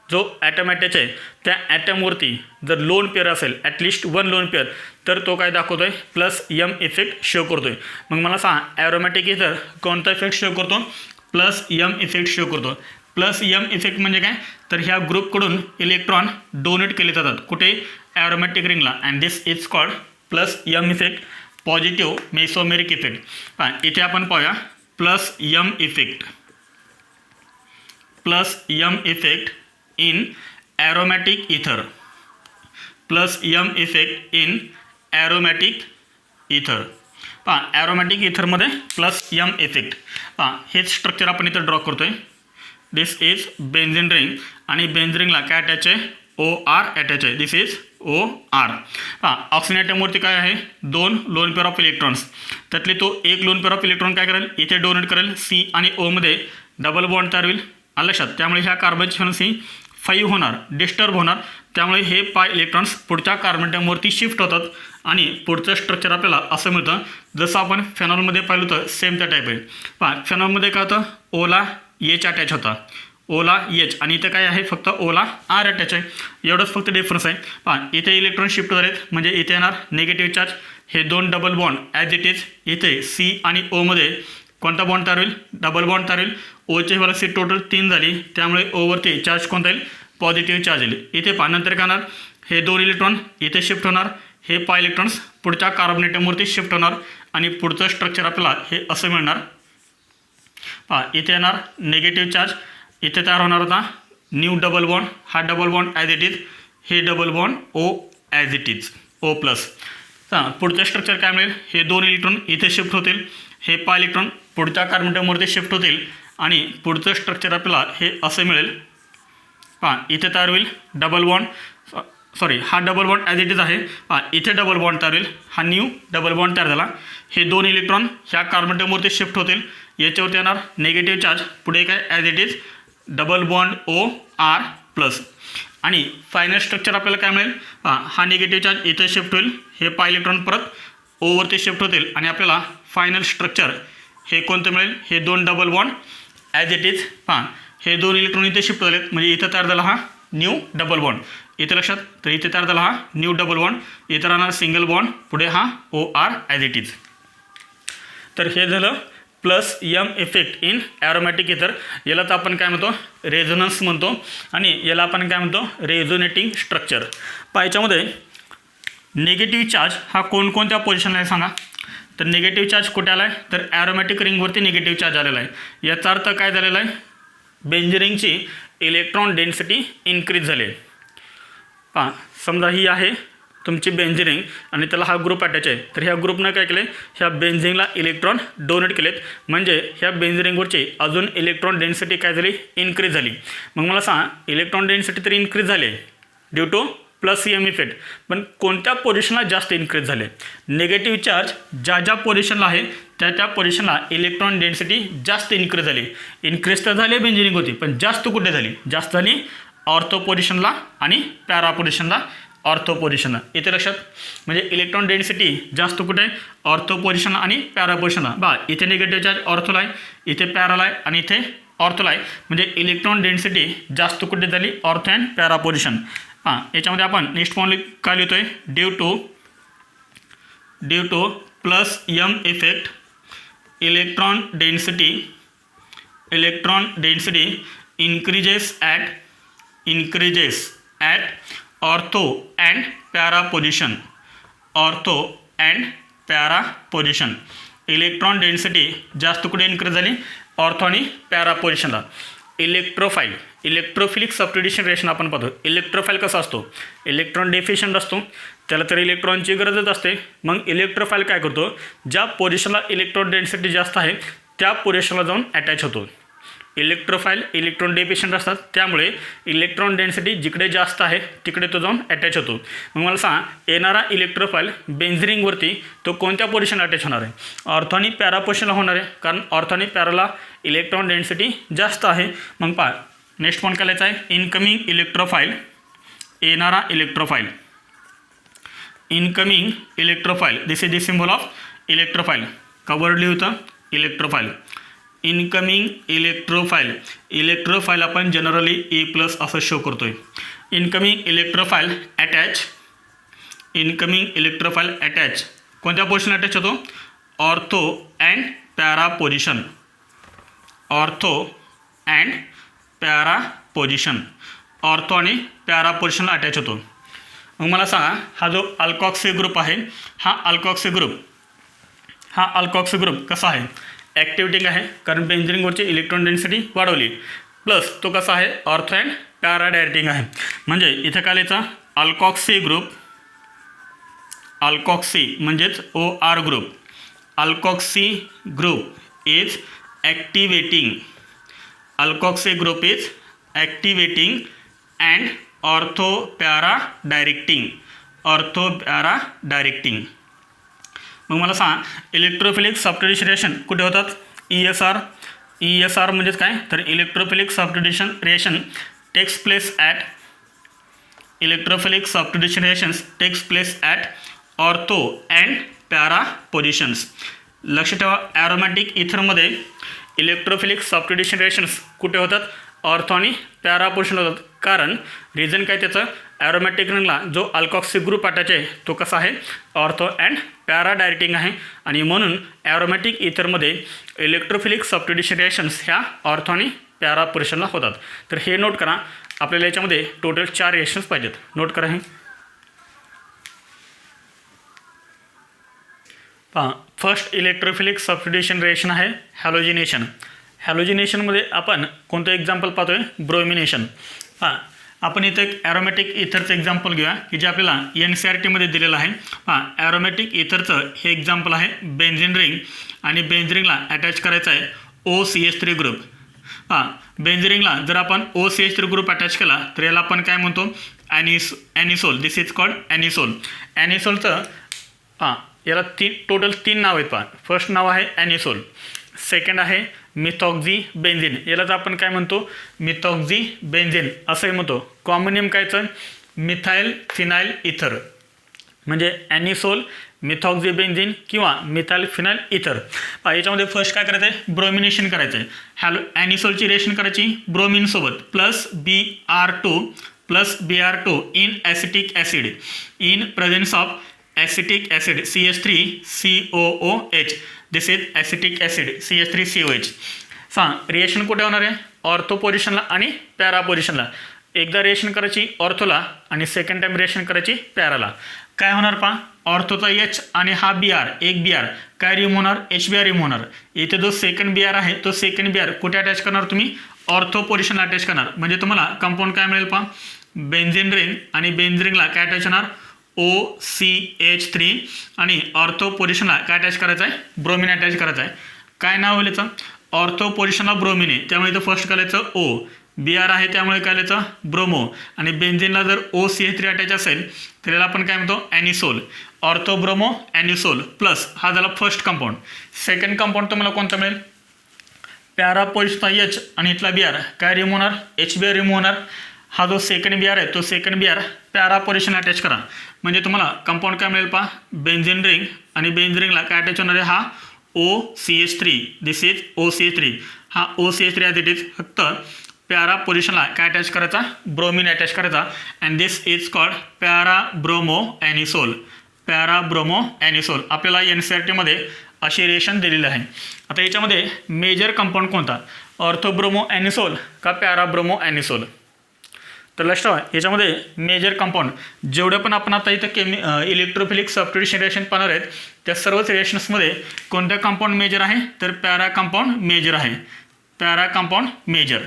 जो ॲटम अटॅच आहे त्या ॲटमवरती जर लोन पेअर असेल ॲटलिस्ट 1 लोन पेअर तर तो काय दाखवतो आहे +M इफेक्ट शो करतो आहे. मग मला सांगा ॲरोमॅटिक इथर कोणता इफेक्ट शो करतो +M इफेक्ट शो करतो. +M इफेक्ट म्हणजे काय तर ह्या ग्रुपकडून इलेक्ट्रॉन डोनेट केले जातात कुठे ॲरोमॅटिक रिंगला and this is called +M effect positive mesomeric effect. इथे आपण पाहूया +M effect in aromatic ether. +M effect in aromatic ether. पहा ॲरोमॅटिक इथरमध्ये +M इफेक्ट. पहा हेच स्ट्रक्चर आपण इथं ड्रॉ करतोय. दिस इज बेन्झीन रिंग आणि बेन्झीन रिंगला काय अटॅच आहे OR अटॅच आहे. This is OR. ऑक्सिजन ॲटमवरती काय आहे 2 लोन पेअर ऑफ इलेक्ट्रॉन्स. त्यातले तो एक लोन पेअर ऑफ इलेक्ट्रॉन काय करेल इथे डोनेट करेल. C आणि O मध्ये डबल बॉन्ड तयार होईल. लक्षात. त्यामुळे ह्या कार्बनची फ्रिक्वेन्सी 5 होणार, डिस्टर्ब होणार. त्यामुळे हे पाय इलेक्ट्रॉन्स पुढच्या कार्बन ॲटमवरती शिफ्ट होतात आणि पुढचं स्ट्रक्चर आपल्याला असं मिळतं जसं आपण फेनॉलमध्ये पाहिलं होतं सेम त्या टाईप आहे. फेनॉलमध्ये काय होतं ओला H अटॅच होता, ओला H आणि इथे काय आहे फक्त ओला R अटॅच आहे. एवढंच फक्त डिफरन्स आहे. इथे इलेक्ट्रॉन शिफ्ट झालेत म्हणजे इथे येणार निगेटिव्ह चार्ज. हे 2 double bond as it is. इथे C आणि O मध्ये कोणता बॉन्ड तयार होईल डबल बॉन्ड तयार होईल. ओची व्हॅलेन्सी टोटल 3 झाली त्यामुळे ओवरती चार्ज कोणता येईल पॉझिटिव्ह चार्ज येईल. इथे नंतर काय होणार हे 2 इलेक्ट्रॉन इथे शिफ्ट होणार. हे पाय इलेक्ट्रॉन्स पुढच्या कार्बन ॲटमवरती शिफ्ट होणार आणि पुढचं स्ट्रक्चर आपल्याला हे असं मिळणार. इथे येणार निगेटिव्ह चार्ज. इथे तयार होणार होता न्यू डबल बॉन्ड. हा double bond as it is. हे double bond O as it is O plus. पुढचं स्ट्रक्चर काय मिळेल हे 2 इलेक्ट्रॉन इथे शिफ्ट होतील. हे पाय इलेक्ट्रॉन पुढच्या कार्बन ॲटमवरती शिफ्ट होतील आणि पुढचं स्ट्रक्चर आपल्याला हे असं मिळेल. इथे तयार होईल डबल बॉन्ड. सॉरी हा double bond as it is आहे. इथे डबल बॉन्ड तयार होईल. हा न्यू डबल बॉन्ड तयार झाला. हे 2 इलेक्ट्रॉन ह्या कार्बन ॲटमवरती शिफ्ट होतील. याच्यावरती येणार निगेटिव्ह चार्ज. पुढे काय as it is double bond OR plus. आणि फायनल स्ट्रक्चर आपल्याला काय मिळेल हा निगेटिव्ह चार्ज इथे शिफ्ट होईल. हे पाय इलेक्ट्रॉन परत ओवरती शिफ्ट होतील आणि आपल्याला फायनल स्ट्रक्चर हे कोणतं मिळेल हे 2 double bond as it is. हे 2 इलेक्ट्रॉन इथे शिफ्ट झालेत म्हणजे इथं तयार झाला हा न्यू डबल बॉन्ड. इथे लक्षात. तर इथे तयार झाला हा न्यू डबल बॉन्ड. इथं राहणार सिंगल बॉन्ड. पुढे हा OR ॲज इट इज. तर हे झालं plus M effect in aromatic इथर. याला तर आपण काय म्हणतो रेझोनन्स म्हणतो आणि याला आपण काय म्हणतो रेझोनेटिंग स्ट्रक्चर. याच्यामध्ये निगेटिव्ह चार्ज हा कोणकोणत्या पोझिशनला आहे सांगा. तर निगेटिव्ह चार्ज कुठे आला आहे तर ॲरोमॅटिक रिंगवरती निगेटिव्ह चार्ज आलेला आहे. याचा अर्थ काय झालेला आहे बेंझिनची इलेक्ट्रॉन डेन्सिटी इन्क्रीज झाली आहे. समजा ही आहे तुमची बेंझिन रिंग आणि त्याला हा ग्रुप अटॅच आहे. तर ह्या ग्रुपनं काय केलं ह्या बेंझिनला इलेक्ट्रॉन डोनेट केलेत म्हणजे ह्या बेंझिन रिंगवरची अजून इलेक्ट्रॉन डेन्सिटी काय झाली इन्क्रीज झाली. मग मला सांग इलेक्ट्रॉन डेन्सिटी तरी इन्क्रीज झाली आहे due two plus M effect. पण कोणत्या पोझिशनला जास्त इन्क्रीज झाले निगेटिव्ह चार्ज ज्या पोझिशनला आहे त्या पोझिशनला इलेक्ट्रॉन डेन्सिटी जास्त इन्क्रीज झाली. इन्क्रीज तर झाली बेंझिन रिंग होती पण जास्त कुठे झाली जास्त झाली ऑर्थो पोझिशनला आणि पॅरा पोझिशनला. ऑर्थो पोझिशनला इथे लक्षात. म्हणजे इलेक्ट्रॉन डेन्सिटी जास्त कुठे ऑर्थो पोझिशनला आणि पॅरा पोझिशनला. इथे निगेटिव्ह चार्ज ऑर्थोला आहे, इथे पॅराला आहे आणि इथे ऑर्थोला आहे. म्हणजे इलेक्ट्रॉन डेन्सिटी जास्त कुठे झाली ऑर्थो अँड पॅरा पोझिशन. याच्यामध्ये आपण नेक्स्ट पॉईंट काय लिहितोय due two plus M effect electron density increases at ortho and para position. Ortho and para position. Electron density जास्त कुठे इन्क्रीज झाली ऑर्थो आणि पॅरा पोझिशनला. इलेक्ट्रोफिलिक सबस्टिट्यूशन रिएक्शन आपण पाहतो. इलेक्ट्रोफाईल कसा असतो इलेक्ट्रॉन डेफिशियंट असतो त्याला तर इलेक्ट्रॉनची गरजच असते. मग इलेक्ट्रोफाईल काय करतो ज्या पोझिशनला इलेक्ट्रॉन डेन्सिटी जास्त आहे त्या पोझिशनला जाऊन अटॅच होतो. इलेक्ट्रोफाईल इलेक्ट्रॉन डेफिशियंट असतात त्यामुळे इलेक्ट्रॉन डेन्सिटी जिकडे जास्त आहे तिकडे तो जाऊन अटॅच होतो. मग मला सांग येणारा इलेक्ट्रोफाईल बेंझिन रिंगवरती तो कोणत्या पोझिशनला अटॅच होणार आहे ऑर्थो आणि पॅरा पोझिशनला होणार आहे कारण ऑर्थो आणि पॅराला इलेक्ट्रॉन डेन्सिटी जास्त आहे. मग पहा नेक्स्ट पॉईंट काय लिहायचा आहे इनकमिंग इलेक्ट्रोफाईल. येणारा इलेक्ट्रोफाईल incoming इलेक्ट्रोफाईल this is the symbol of इलेक्ट्रोफाईल. का वर्ड लिहितं इलेक्ट्रोफाईल. इनकमिंग इलेक्ट्रोफाईल आपण जनरली E+ असं शो करतोय. इनकमिंग इलेक्ट्रोफाईल अटॅच कोणत्या पोझिशन अटॅच होतो ortho and para position. Ortho and para position. Ortho आणि पॅरा पोझिशनला अटॅच होतो. मग मला सांगा हा जो अल्कॉक्सी ग्रुप आहे हा अल्कॉक्सी ग्रुप कसा आहे ॲक्टिव्हिटिंग आहे कारण बेंझिन रिंगवरची इलेक्ट्रॉन डेन्सिटी वाढवली प्लस तो कसा आहे ऑर्थो अँड पॅरा डायरेक्टिंग आहे. म्हणजे इथं काय लिहायचं अल्कॉक्सी म्हणजेच OR group. Alkoxy group is activating and ortho para directing. Ortho para directing. मग मला सांग इलेक्ट्रोफिलिक सबस्टिट्यूशन रिएक्शन कुठे होतात? ESR. ESR म्हणजेच काय तर electrophilic substitution reaction takes place at electrophilic substitution reactions takes place at ortho and para positions. लक्ष ठेवा ॲरोमॅटिक इथरमध्ये इलेक्ट्रोफिलिक सबस्टिट्यूशन रिएक्शन्स कुठे होतात? ऑर्थो आणि पॅरा पोझिशन होतात. कारण रिझन काय त्याचं ॲरोमॅटिक रिंगला जो अल्कॉक्सिक ग्रुप अटॅच आहे तो कसा आहे? ऑर्थो अँड पॅरा डायरेक्टिंग आहे आणि म्हणून ॲरोमॅटिक इथरमध्ये इलेक्ट्रोफिलिक सबस्टिट्यूशन रिएक्शन्स ह्या ऑर्थो आणि पॅरा पोझिशनला होतात. तर हे नोट करा. आपल्याला याच्यामध्ये टोटल 4 रिएक्शन्स पाहिजेत. नोट करा हे. पहा फर्स्ट इलेक्ट्रोफिलिक सबस्टिट्यूशन रिएक्शन आहे हॅलोजिनेशन. हॅलोजिनेशनमध्ये आपण कोणतं एक्झाम्पल पाहतोय? ब्रोमिनेशन. पहा आपण इथं एक ॲरोमॅटिक इथरचं एक्झाम्पल घेऊया की जे आपल्याला NCERTमध्ये दिलेलं आहे. पहा ॲरोमॅटिक इथरचं हे एक्झाम्पल आहे बेन्झिन रिंग आणि बेन्झिन रिंगला अटॅच करायचा आहे OCH3 ग्रुप. हां बेन्झिन रिंगला जर आपण OCH3 ग्रुप अटॅच केला तर याला आपण काय म्हणतो? ॲनिसोल. This is called ॲनिसोल. ॲनिसोलचं हां याला टोटल 3 नाव आहेत. पहा फर्स्ट नाव आहे ॲनिसोल, सेकंड आहे मिथॉक्झी बेन्झिन. यालाच आपण काय म्हणतो? मिथॉक्झी बेन्झिन असंही म्हणतो. कॉमन नेम कायचं? मिथाईल फिनाईल इथर म्हणजे ॲनिसोल, मिथॉक्झी बेन्झिन किंवा मिथाईल फिनाईल इथर. याच्यामध्ये फर्स्ट काय करायचं आहे? ब्रोमिनेशन करायचं आहे. ॲनिसोलची रिएक्शन करायची ब्रोमिनसोबत plus Br2 in acetic acid in presence of acetic acid CH3COOH. This is acetic acid CH3COH. Reaction कुठे होणार आहे? ऑर्थो पोझिशनला आणि पॅरा पोझिशनला. एकदा रिएक्शन करायची ऑर्थोला आणि सेकंड टाइम रिएक्शन करायची पॅराला. काय होणार पहा? ऑर्थोचा H आणि हा Br एक Br काय रिमूव्ह होणार? HBr रिमूव्ह होणार. इथे जो सेकंड Br आहे तो सेकंड Br कुठे अटॅच करणार तुम्ही? ऑर्थो पोझिशनला अटॅच करणार. म्हणजे तुम्हाला कंपाऊंड काय मिळेल पहा? बेन्झिन रिंग आणि बेन्झिन रिंगला काय अटॅच होणार? OCH3 आणि ऑर्थो पोझिशनला काय अटॅच करायचं आहे? ब्रोमिन अटॅच करायचं आहे. काय नाव होईल याचं? ऑर्थो पोझिशनला ब्रोमिन आहे त्यामुळे इथं फर्स्ट काय लिहायचं? O. Br आहे त्यामुळे काय लिहायचं? ब्रोमो. आणि बेन्झिनला जर OCH3 अटॅच असेल तर याला आपण काय म्हणतो? ॲनिसोल. ऑर्थो ब्रोमो ॲनिसोल प्लस हा झाला फर्स्ट कंपाऊंड. सेकंड कंपाऊंड तुम्हाला कोणता मिळेल? पॅरा पोझिशनचा H आणि इथला Br काय रिमूव्ह होणार? HBr रिमूव्ह होणार. हा जो सेकंड Br आहे तो सेकंड Br पॅरा पोझिशनला अटॅच करा. म्हणजे तुम्हाला कंपाऊंड काय मिळेल पहा? बेन्झिन रिंग आणि बेन्झिन रिंगला काय अटॅच होणार आहे? हा OCH3. This is OCH3. हा OCH3 ॲज इट इज फक्त पॅरा पोझिशनला काय अटॅच करायचा? ब्रोमिन अटॅच करायचा. And this is called para bromo anisole. Para bromo anisole. आपल्याला NCERTमध्ये अशी रिएक्शन दिलेली आहे. आता याच्यामध्ये मेजर कंपाऊंड कोणता? ऑर्थो ब्रोमो ॲनिसोल का पॅरा ब्रोमो ॲनिसोल? तर लक्ष ठेवा याच्यामध्ये मेजर कंपाऊंड जेवढं पण आपण आता इथं इलेक्ट्रोफिलिक सबस्टिट्यूशन रिएक्शन पाहणार आहेत त्या सर्वच रिएक्शन्समध्ये कोणत्या कंपाऊंड मेजर आहे? तर पॅरा कंपाऊंड मेजर आहे. Para compound major.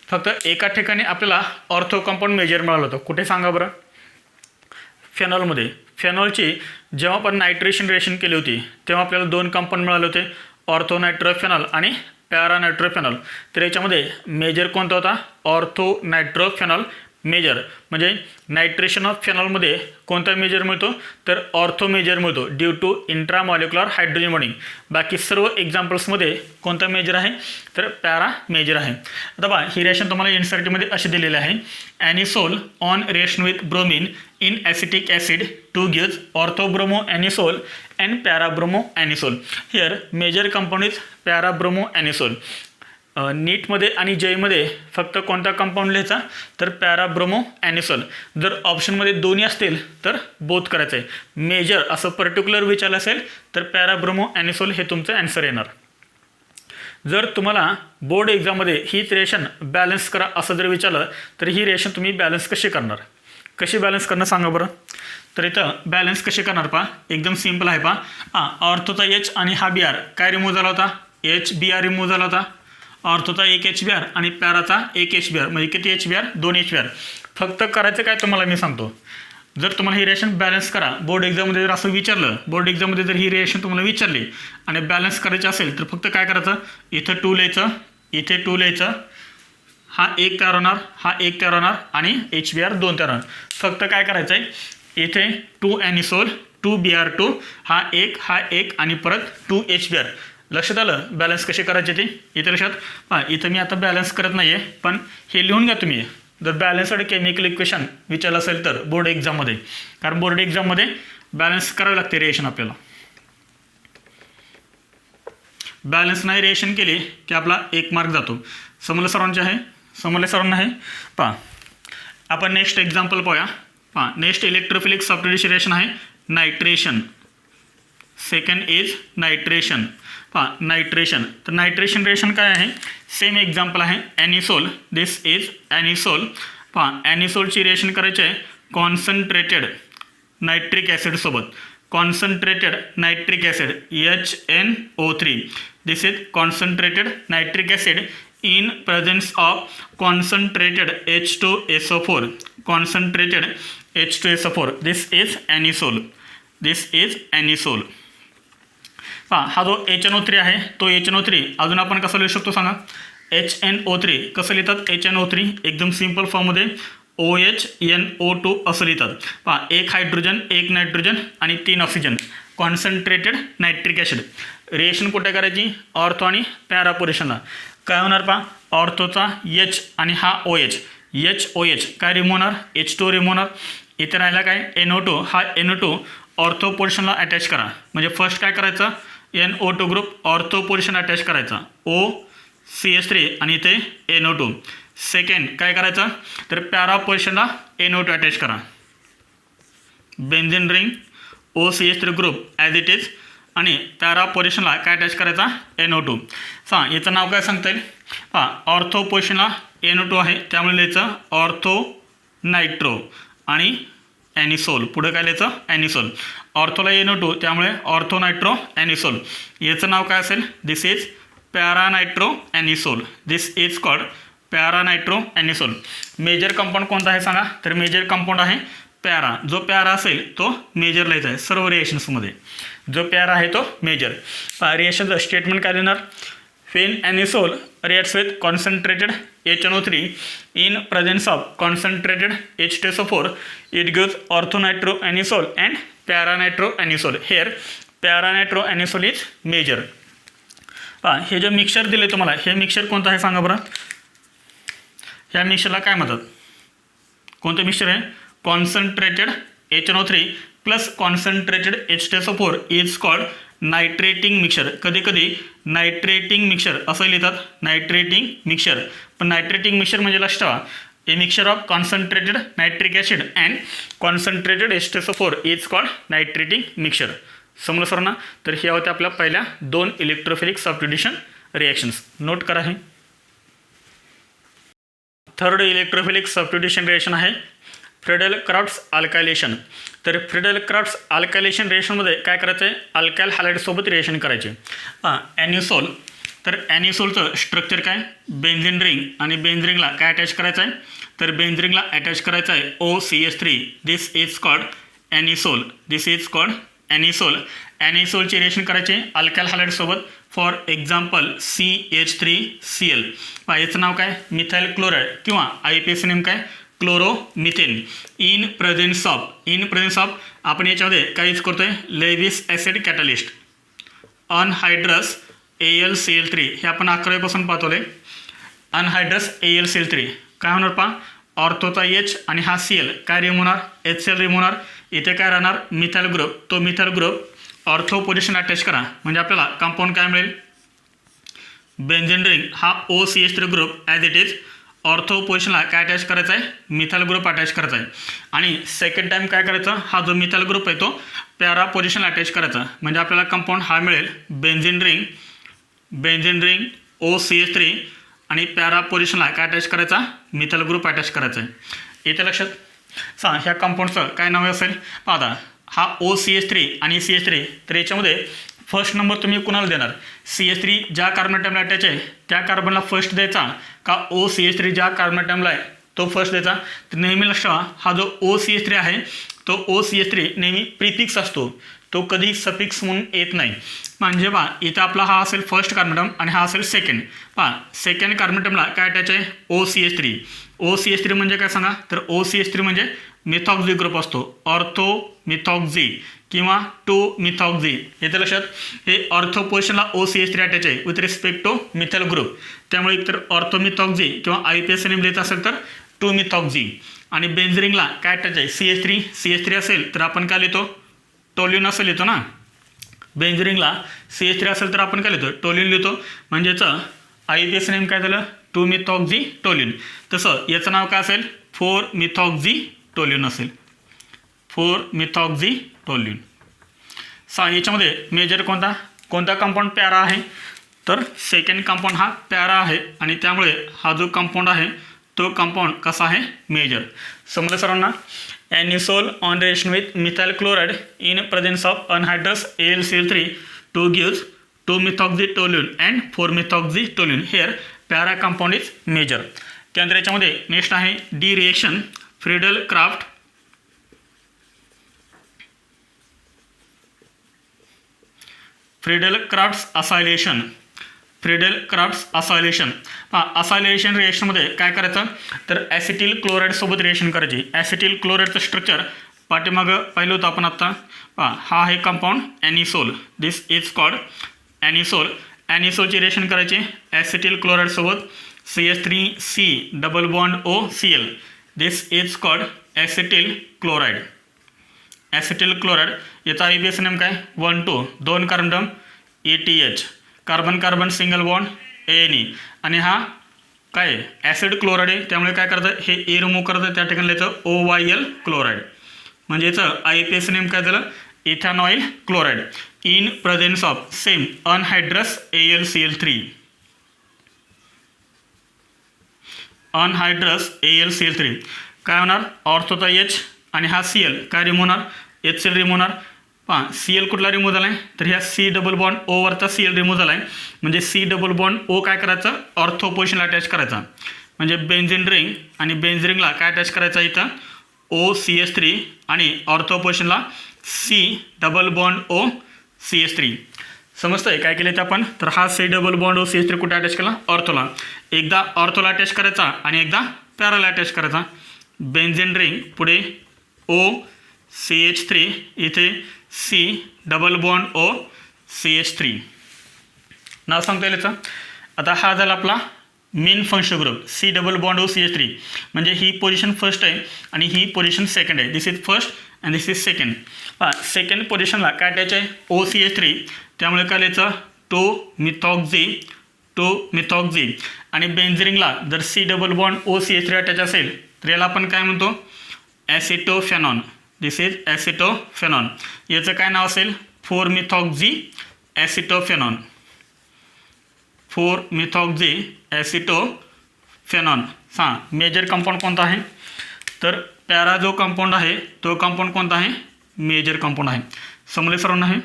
फक्त एका ठिकाणी आपल्याला ऑर्थो कंपाऊंड मेजर मिळालं होतं. कुठे सांगा बरं? फेनॉलमध्ये. फेनॉलची जेव्हा आपण नायट्रेशन रिएक्शन केली होती तेव्हा आपल्याला 2 कंपाऊंड मिळाले होते, ऑर्थो नायट्रोफेनॉल आणि पॅरा नायट्रोफेनॉल. तर याच्यामध्ये मेजर कोणता होता? Ortho nitrophenol major. म्हणजे नायट्रेशन ऑफ फेनॉलमध्ये कोणता मेजर मिळतो? तर ऑर्थो मेजर मिळतो due to intramolecular hydrogen bonding. बाकी सर्व एक्झाम्पल्समध्ये कोणता मेजर आहे? तर पॅरा मेजर आहे. आता पहा ही रिएक्शन तुम्हाला NCERTमध्ये अशी दिलेली आहे. Anisole on reaction with bromine in acetic acid to gives ortho bromo anisole and para bromo anisole. Here major compound is para bromo anisole. नीटमध्ये आणि जेईमध्ये फक्त कोणता कंपाऊंड लिहायचा? तर पॅरा ब्रोमो ॲनिसोल. जर ऑप्शनमध्ये दोन्ही असतील तर बोथ करायचं आहे. मेजर असं पर्टिक्युलर विचारलं असेल तर पॅरा ब्रोमो ॲनिसोल हे तुमचं ॲन्सर येणार. जर तुम्हाला बोर्ड एक्झाममध्ये हीच रिएक्शन बॅलन्स करा असं जर विचारलं तर ही रिएक्शन तुम्ही बॅलन्स कशी करणार? कशी बॅलन्स करणं सांगा बरं? तर इथं बॅलन्स कसे करणार पहा? एकदम सिम्पल आहे पहा. ऑर्थोचा H आणि हा Br काय रिमूव्ह झाला होता? HBr रिमूव्ह झाला होता. ऑर्थोचा 1 HBr आणि पॅराचा 1 HBr म्हणजे किती HBr? 2 HBr. फक्त करायचं काय तुम्हाला मी सांगतो. जर तुम्हाला ही रिएक्शन बॅलन्स करा बोर्ड एक्झाममध्ये जर असं विचारलं, बोर्ड एक्झाममध्ये जर ही रिएक्शन तुम्हाला विचारली आणि बॅलन्स करायची असेल तर फक्त काय करायचं? इथं 2 लिहायचं, इथे 2 लिहायचं, हा एक तयार होणार, हा एक तयार होणार आणि HBr 2 तयार होणार. फक्त काय करायचं आहे इथे 2 ॲनिसोल 2 Br2 हा एक आणि परत 2 HBr. लक्षात आलं बॅलन्स कसे करायचे ते. इथे लक्षात पहा, इथं मी आता बॅलन्स करत नाही आहे, पण हे लिहून घ्या तुम्ही. जर बॅलन्स्ड केमिकल इक्वेशन विचारलं असेल तर बोर्ड एक्झाममध्ये, कारण बोर्ड एक्झाममध्ये बॅलन्स करावे लागते रिएक्शन आपल्याला. बॅलन्स नाही रिएक्शन केली की आपला 1 मार्क जातो. समजलं सर्वांचे आहे? समजलं सर्वांना आहे? पहा आपण नेक्स्ट एक्झाम्पल पाहूया. पहा नेक्स्ट इलेक्ट्रोफिलिक सबस्टिट्यूशन रिएक्शन आहे नायट्रेशन. Second is nitration. पहा नायट्रेशन, तर नायट्रेशन रिएक्शन काय आहे? सेम एक्झाम्पल आहे ॲनिसोल. This is ॲनिसोल. पहा ॲनिसोलची रिएक्शन करायची आहे कॉन्सन्ट्रेटेड नायट्रिक ॲसिडसोबत. Concentrated nitric acid HNO3. This is concentrated nitric acid in presence of concentrated H2SO4. Concentrated H2SO4. This is anisole. This is anisole. पहा हा जो HNO3 आहे तो HNO3 अजून आपण कसं लिहू शकतो सांगा? HNO3 कसं लिहितात? HNO3 एकदम सिंपल फॉर्ममध्ये OHNO2 असं लिहितात. पहा एक हायड्रोजन, एक नायट्रोजन आणि 3 oxygen. Concentrated nitric acid. Reaction कुठे करायची? ऑर्थो आणि पॅरा पोझिशनला. काय होणार पहा? ऑर्थोचा H आणि हा OH. HOH काय रिमूव्ह होणार? H2 रिमूव्ह होणार. इथे राहिला काय? NO2. हा NO2 ऑर्थो पोझिशनला अटॅच करा. म्हणजे फर्स्ट काय करायचं? NO2 group ortho position attach करायचा OCH3 आणि इथे NO2. सेकंड काय करायचं? तर पॅरा पोझिशनला NO2 अटॅच करा. Benzene ring OCH3 group as it is आणि पॅरा पोझिशनला काय अटॅच करायचा? NO2. याचं नाव काय सांगता येईल? पहा ऑर्थो पोझिशनला NO2 आहे त्यामुळे लिहायचं ऑर्थो नायट्रो आणि ॲनिसोल. पुढे काय लिहायचं? ॲनिसोल. ऑर्थोला NO2 त्यामुळे ऑर्थो नायट्रो ॲनिसोल. याचं नाव काय असेल? This is para nitro anisole. This is called para nitro anisole. Major compound कोणता आहे सांगा? तर मेजर कंपाऊंड आहे पॅरा. जो पॅरा असेल तो मेजर लिहायचा आहे सर्व रिएक्शन्समध्ये. जो पॅरा आहे तो मेजर. रिएक्शनचं स्टेटमेंट काय देणार? When anisole reacts with concentrated HNO3 in presence of concentrated H2SO4, it gives orthonitroanisole and paranitroanisole. Here, paranitroanisole is major. पहा हे जे मिक्सचर दिले तुम्हाला, हे मिक्सचर कोणतं आहे सांगा बरं? ह्या मिक्सचरला काय म्हणतात? कोणतं मिक्सचर आहे? Concentrated HNO3 plus concentrated H2SO4 is called nitrating mixture. कधी कधी नायट्रेटिंग मिक्सचर असं लिहितात. Nitrating mixture. पण नायट्रेटिंग मिक्सचर म्हणजे लक्षात ठेवा a mixture of concentrated nitric acid and concentrated H2SO4 is called nitrating mixture. समजलं सर ना? तर हे होते आपल्या पहिल्या 2 इलेक्ट्रोफिलिक सबस्टिट्यूशन रिएक्शन्स. नोट करा. हे थर्ड इलेक्ट्रोफिलिक सबस्टिट्यूशन रिएक्शन आहे फ्रेडेल-क्राफ्ट्स अल्कायलेशन. तर फ्रेडेल-क्राफ्ट्स अल्कायलेशन रिएक्शनमध्ये काय करायचं आहे? अल्कायल हॅलाइडसोबत रिएक्शन करायचे. ॲनिसोल. तर ॲनिसोलचं स्ट्रक्चर काय? बेन्झीन रिंग आणि बेन्झीन रिंगला काय अटॅच करायचं आहे? तर बेन्झीन रिंगला अटॅच करायचं आहे OCH3. This is called anisole. This is called anisole. ॲनिसोलची रिएक्शन करायचे अल्कायल हॅलाइडसोबत. For example CH3Cl. याचं नाव काय? मिथाइल क्लोराईड किंवा IPAC नेम काय? क्लोरोमिथेन. इन प्रेझेन्स ऑफ आपण याच्यामध्ये काहीच करतोय लेविस ॲसिड कॅटलिस्ट अनहायड्रस AlCl3. हे आपण 11वीपासून पाहतोय. अनहायड्रस AlCl3 काय होणार पहा? ऑर्थोचा H आणि हा Cl काय रिमूव्ह होणार? HCl रिमूव्ह होणार. इथे काय राहणार? Methyl group. तो methyl group ortho position attach करा म्हणजे आपल्याला कंपाऊंड काय मिळेल? बेन्झीन रिंग हा OCH3 group as it is ortho पोझिशनला काय अटॅच करायचा आहे? मिथाइल ग्रुप अटॅच करायचा आहे. आणि सेकंड टाइम काय करायचं? हा जो मिथाइल ग्रुप आहे तो पॅरा पोझिशनला अटॅच करायचा म्हणजे आपल्याला कंपाऊंड हा मिळेल बेन्झीन रिंग OCH3 आणि पॅरा पोझिशनला काय अटॅच करायचा? मिथाइल ग्रुप अटॅच करायचा आहे. इथे लक्षात सांग ह्या कंपाऊंडचं काय नाव असेल? पाहता हा OCH3 आणि CH3. तर याच्यामध्ये फर्स्ट नंबर तुम्ही कुणाला देणार? CH3 ज्या कार्बन ॲटमला अटॅच आहे त्या कार्बनला फर्स्ट द्यायचा का OCH3 ज्या कार्बन ॲटमला आहे तो फर्स्ट द्यायचा? तर नेहमी लक्षात ठेवा हा जो OCH3 आहे तो OCH3 नेहमी प्रिफिक्स असतो. तो कधी सफिक्स म्हणून येत नाही. म्हणजे पहा इथं आपला हा असेल फर्स्ट कार्बन आणि हा असेल सेकंड. पहा सेकंड कार्बन काय अटॅच आहे OCH3. OCH3 म्हणजे काय सांगा, तर OCH3 म्हणजे मिथॉक्झी ग्रुप असतो, ऑर्थो मिथॉक्झी किंवा 2 मिथॉक्झी. येतं लक्षात, हे ऑर्थो पोझिशनला OCH3 अटॅच आहे with respect two methyl group. त्यामुळे एकतर ऑर्थो मिथॉक्झी किंवा IUPAC नेम लिहित असेल तर 2 मिथॉक्झी. आणि बेन्झरिंगला काय अटॅच आहे CH3 असेल तर आपण काय लिहितो, टोल्यून असं लिहितो ना. बेन्झरिंगला CH3 असेल तर आपण काय लिहितो, टोल्यून लिहितो. म्हणजेच IUPAC नेम काय झालं, 2 मिथॉक्झी टोल्यून. तसं याचं नाव काय असेल, 4 मिथॉक्झी टोल्यून असेल, 4 मिथॉक्झी टोल्यून. याच्यामध्ये मेजर कोणता कंपाऊंड प्यारा आहे, तर सेकंड कंपाऊंड हा प्यारा आहे आणि त्यामुळे हा जो कंपाऊंड आहे तो कंपाऊंड कसा आहे, मेजर. समजलं सर्वांना. Anisole on reaction with methyl chloride in presence of anhydrous AlCl3 to gives 2 methoxy toluene and 4 methoxy toluene. Here para compound is major. त्यानंतर याच्यामध्ये नेक्स्ट आहे the reaction Friedel Crafts acylation. Acylation रिएक्शनमध्ये काय करायचं, तर ॲसिटिल क्लोराईडसोबत रिएक्शन करायची. ॲसिटिल क्लोराईडचं स्ट्रक्चर पाठीमागं पाहिलं होतं आपण आत्ता. हा आहे compound anisole, this is called anisole. ॲनिसोलची रिएक्शन करायची ॲसिटिल क्लोराईडसोबत CH3C double bond OCl, this is called acetyl chloride. Acetyl chloride याचा IUPAC नेम काय, 1,2 2 carbon ATH, carbon single bond ANE. आणि हा काय ॲसिड क्लोराईड आहे, त्यामुळे काय करतं, हे ए रिमूव्ह करतं, त्या ठिकाणी लिहायचं OYl क्लोराईड. म्हणजे याचं IUPAC नेम काय झालं, ethanoyl chloride in presence of same anhydrous AlCl3. काय होणार, ऑर्थोचा H आणि हा Cl काय रिमूव्ह होणार, HCl रिमूव्ह होणार. Cl कुठला रिमूव्ह झाला आहे, तर ह्या C डबल बॉन्ड ओवरचा Cl रिमूव्ह झाला आहे. म्हणजे C डबल बॉन्ड O काय करायचं, ऑर्थो पोझिशनला अटॅच करायचा. म्हणजे बेन्झिन रिंग आणि बेन्झिन काय अटॅच करायचा इथं OCH3 आणि ऑर्थो पोझिशनला C डबल बॉन्ड OCH3. समजतंय काय केलं ते आपण, तर हा C डबल बॉन्ड OCH3 कुठे अटॅच केला, ऑर्थोला. एकदा ऑर्थोला अटॅच करायचा आणि एकदा पॅराला अटॅच करायचा. बेन्झिन रिंग पुढे OCH3 इथे C डबल बॉन्ड OCH3 नाव सांगता येईल याचं. आता हा झाला आपला main function group C double bond OCH3. म्हणजे ही पोझिशन फर्स्ट आहे आणि ही पोझिशन सेकंड आहे. This is first and this is second. Second पोझिशनला काय अटॅच आहे OCH3, त्यामुळे काय लिहायचं 2 मिथॉक्झी. आणि बेन्झिरिंगला जर C double bond OCH3 attach असेल तर याला आपण काय म्हणतो, ॲसिटोफेनॉन. दिस इज ॲसिटोफेनॉन. याचं काय नाव असेल 4 methoxy ॲसिटोफेनॉन. 4 methoxy acetophenone. Major compound कोणता आहे, तर पॅरा जो कंपाऊंड आहे तो कंपाऊंड कोणता आहे, मेजर कंपाऊंड आहे. समजले सर्वांना आहे,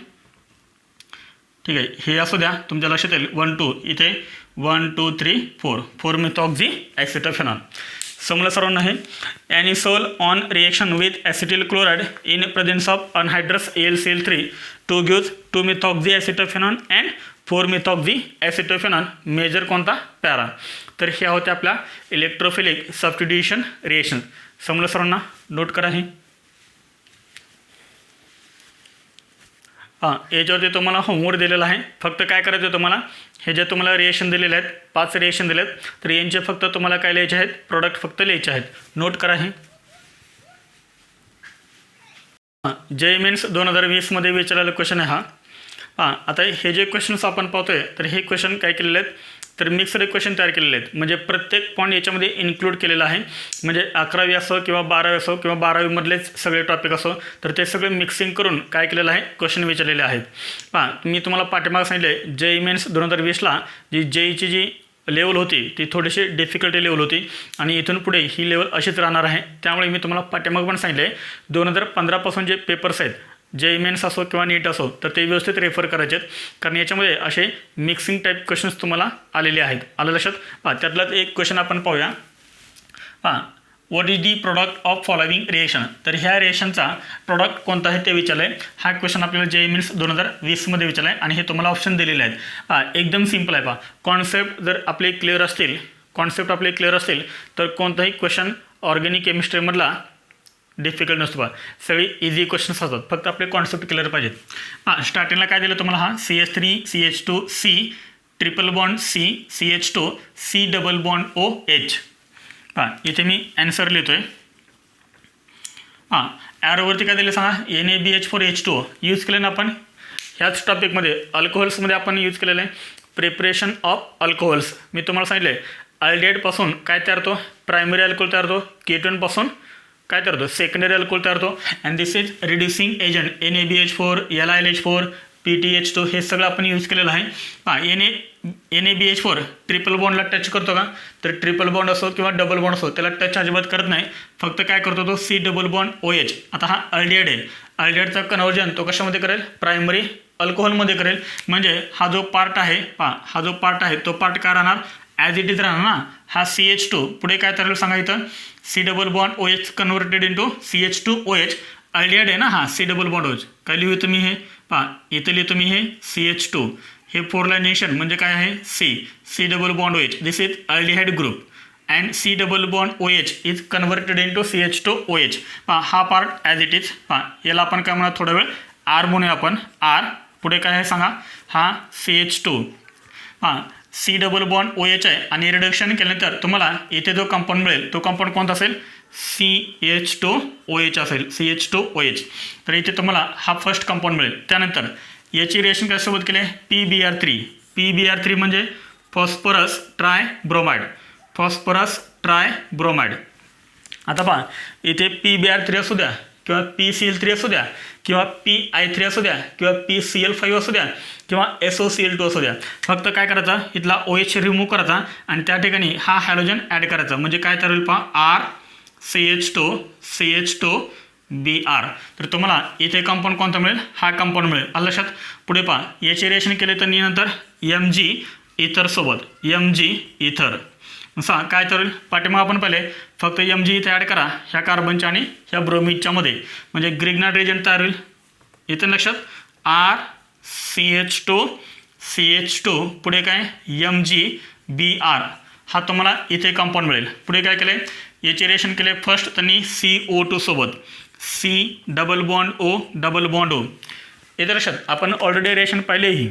ठीक आहे. हे असू द्या, तुमच्या लक्षात येईल 1 2 इथे 1 2 3 4 मिथॉक्झी ॲसिटोफेनॉन. समजलं सर्वांना आहे. Anisole on reaction with acetyl chloride in presence of anhydrous AlCl3 to gives 2 methoxy acetophenone and 4 methoxy acetophenone. Major कोणता, पॅरा. तर ह्या होत्या आपल्या इलेक्ट्रोफिलिक सबस्टिट्यूशन रिएक्शन. समजलं सर्वांना, नोट करा हे. याच्यावरती तुम्हाला होमवर्क दिलेला आहे. फक्त काय करायचं आहे तुम्हाला, हे जे तुम्हाला रिएक्शन दिलेले आहेत 5 रिएक्शन दिलेत, तर यांचे फक्त तुम्हाला काय लिहायचे आहेत, प्रोडक्ट फक्त लिहायचे आहेत. नोट करा हे. JEE मेन्स 2020 विचारलेला क्वेश्चन आहे हा. आता हे जे क्वेश्चन्स आपण पाहतोय, तर हे क्वेश्चन काय केलेले आहेत, तर मिक्सड क्वेश्चन तयार केलेले आहेत. म्हणजे प्रत्येक पॉईंट याच्यामध्ये इन्क्लूड केलेला आहे. म्हणजे 11वी असो किंवा 12वी असो किंवा 12वीमधलेच सगळे टॉपिक असो, तर ते सगळे मिक्सिंग करून काय केलेलं आहे, क्वेश्चन विचारलेले आहेत. मी तुम्हाला पाठीमागे सांगितले JEE मेन्स 2020ला जी JEEची जी लेवल होती ती थोडीशी डिफिकल्टी लेवल होती आणि इथून पुढे ही लेवल अशीच राहणार आहे. त्यामुळे मी तुम्हाला पाठीमागे पण सांगितले 2015पासून जे पेपर्स आहेत JEE मेन्स असो किंवा नीट असो, तर ते व्यवस्थित रेफर करायचे आहेत. कारण याच्यामध्ये असे मिक्सिंग टाईप क्वेश्चन्स तुम्हाला आलेले आहेत. आलं लक्षात. त्यातलाच एक क्वेश्चन आपण पाहूया. What is the product of following reaction. तर ह्या रिएक्शनचा प्रोडक्ट कोणता आहे ते विचारलं आहे. हा क्वेश्चन आपल्याला JEE Mains 2020मध्ये विचारला आहे आणि हे तुम्हाला ऑप्शन दिलेले आहेत. एकदम सिम्पल आहे. कॉन्सेप्ट जर आपले क्लिअर असतील तर कोणताही क्वेश्चन ऑर्गॅनिक केमिस्ट्रीमधला डिफिकल्ट नसतो. सगळे इझी क्वेश्चन्स असतात, फक्त आपले कॉन्सेप्ट क्लिअर पाहिजेत. स्टार्टिंगला काय दिलं तुम्हाला, हा CH3 CH2 C triple bond C CH2 C double bond OH. इथे मी ॲन्सर लिहितो आहे. ॲरोवरती काय दिलं सांगा, NaBH4H2O यूज केलं ना आपण ह्याच टॉपिकमध्ये. अल्कोहोल्समध्ये आपण यूज केलेलं आहे प्रिपरेशन ऑफ अल्कोहोल्स. मी तुम्हाला सांगितलं आहे अल्डिहाइडपासून काय तयार होतो, प्रायमरी अल्कोहोल तयार होतो, केटोनपासून काय तयार होतो, सेकंडरी अल्कोहोल तयार होतो. And this is reducing agent NaBH4 LiLH4 PTH2 हे सगळं आपण यूज केलेलं आहे. NaBH4 ट्रिपल बॉन्डला टच करतो का, तर ट्रिपल बॉन्ड असो किंवा डबल बॉन्ड असो त्याला टच अजिबात करत नाही, फक्त काय करतो तो C डबल बॉन्ड OH. आता हा अल्डिहाइड आहे, अल्डिहाइडचा कन्व्हर्जन तो कशामध्ये करेल, प्रायमरी अल्कोहोलमध्ये करेल. म्हणजे हा जो पार्ट आहे तो पार्ट काय राहणार, ॲज इट इज राहणार ना. हा CH2 पुढे काय तयार होईल सांगा, इथं C double bond OH converted into CH2OH. Aldehyde आहे ना हा C डबल बॉन्ड OH. काय लिहू तुम्ही हे, इथं लिहितो मी हे CH2, हे 4 लाइनेशन म्हणजे काय आहे C double bond OH. This is aldehyde group and C double bond OH is converted into CH2OH. हा पार्ट ॲज इट इज. याला आपण काय म्हणा, थोडा वेळ R म्हणूया आपण. R पुढे काय आहे सांगा, हा CH2 C double bond OH आहे आणि रिडक्शन केल्यानंतर तुम्हाला इथे जो कंपाऊंड मिळेल तो कंपाऊंड कोणता असेल, CH2OH असेल, CH2OH. तर इथे तुम्हाला हा फर्स्ट कंपाऊंड मिळेल. त्यानंतर याची रिएक्शन कशासोबत केली आहे, PBr3 म्हणजे फॉस्फरस ट्रायब्रोमाइड. आता पहा इथे PBr3 असू द्या किंवा PCl3 असू द्या किंवा PI3 असू द्या किंवा PCl5 असू द्या किंवा SOCl2 असू द्या, फक्त काय करायचं, इथला OH रिमूव्ह करायचा आणि त्या ठिकाणी हा हॅलोजन ॲड करायचा. म्हणजे काय तयार होईल पहा, RCH2CH2Br. तर तुम्हाला इथे कंपाऊंड कोणता मिळेल, हा कंपाऊंड मिळेल. आलं लक्षात. पुढे पहा याचे रिएक्शन केले तर नंतर Mg इथरसोबत इथर काय तयार होईल, पाठीमाग आपण पाहिले फक्त Mg इथे ॲड करा ह्या कार्बनच्या आणि ह्या ब्रोमिडच्या मध्ये, म्हणजे ग्रिग्नाइट रिएजंट तयार होईल. इथे लक्षात RCH2CH2 पुढे काय MgBr. हा तुम्हाला इथे कंपाऊंड मिळेल. पुढे काय केले, याचे रिएक्शन केले फर्स्ट त्यांनी CO2 सोबत C double bond O double bond O. इथे लक्षात आपण ऑलरेडी रिएक्शन पाहिलेही.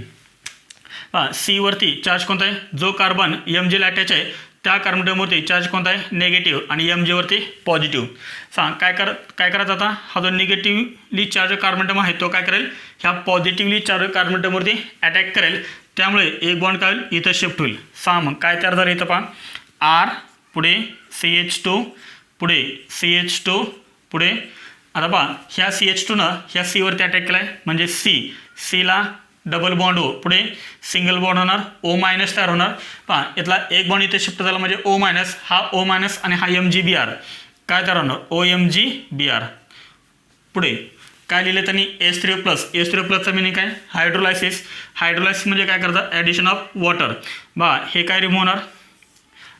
C वरती चार्ज कोणता आहे, जो कार्बन Mg ला अटॅच आहे त्या कार्बनवरती चार्ज कोणता आहे, नेगेटिव्ह, आणि Mg वरती पॉझिटिव्ह. काय करायचं आता, हा जो निगेटिव्हली चार्ज कार्बनटम आहे तो काय करेल, ह्या पॉझिटिव्हली चार्ज कार्बनटमवरती अटॅक करेल. त्यामुळे एक बॉन्ड काय होईल, इथं शिफ्ट होईल. मग काय तयार झालं इथं पहा, R पुढे CH2 पुढे CH2 पुढे. आता पहा ह्या CH2नं ह्या C वरती अटॅक केला आहे म्हणजे Cला डबल बॉन्ड O पुढे सिंगल बॉन्ड होणार, O मायनस तयार होणार. पहा इथला एक बॉन्ड इथे शिफ्ट झाला म्हणजे O मायनस, हा O मायनस आणि हा MgBr काय तयार होणार, OMgBr. पुढे काय लिहिले त्यांनी H3+चा मिनिंग काय, हायड्रोलायसिस म्हणजे काय करतात, ॲडिशन ऑफ वॉटर. हे काय रिमूव्ह होणार,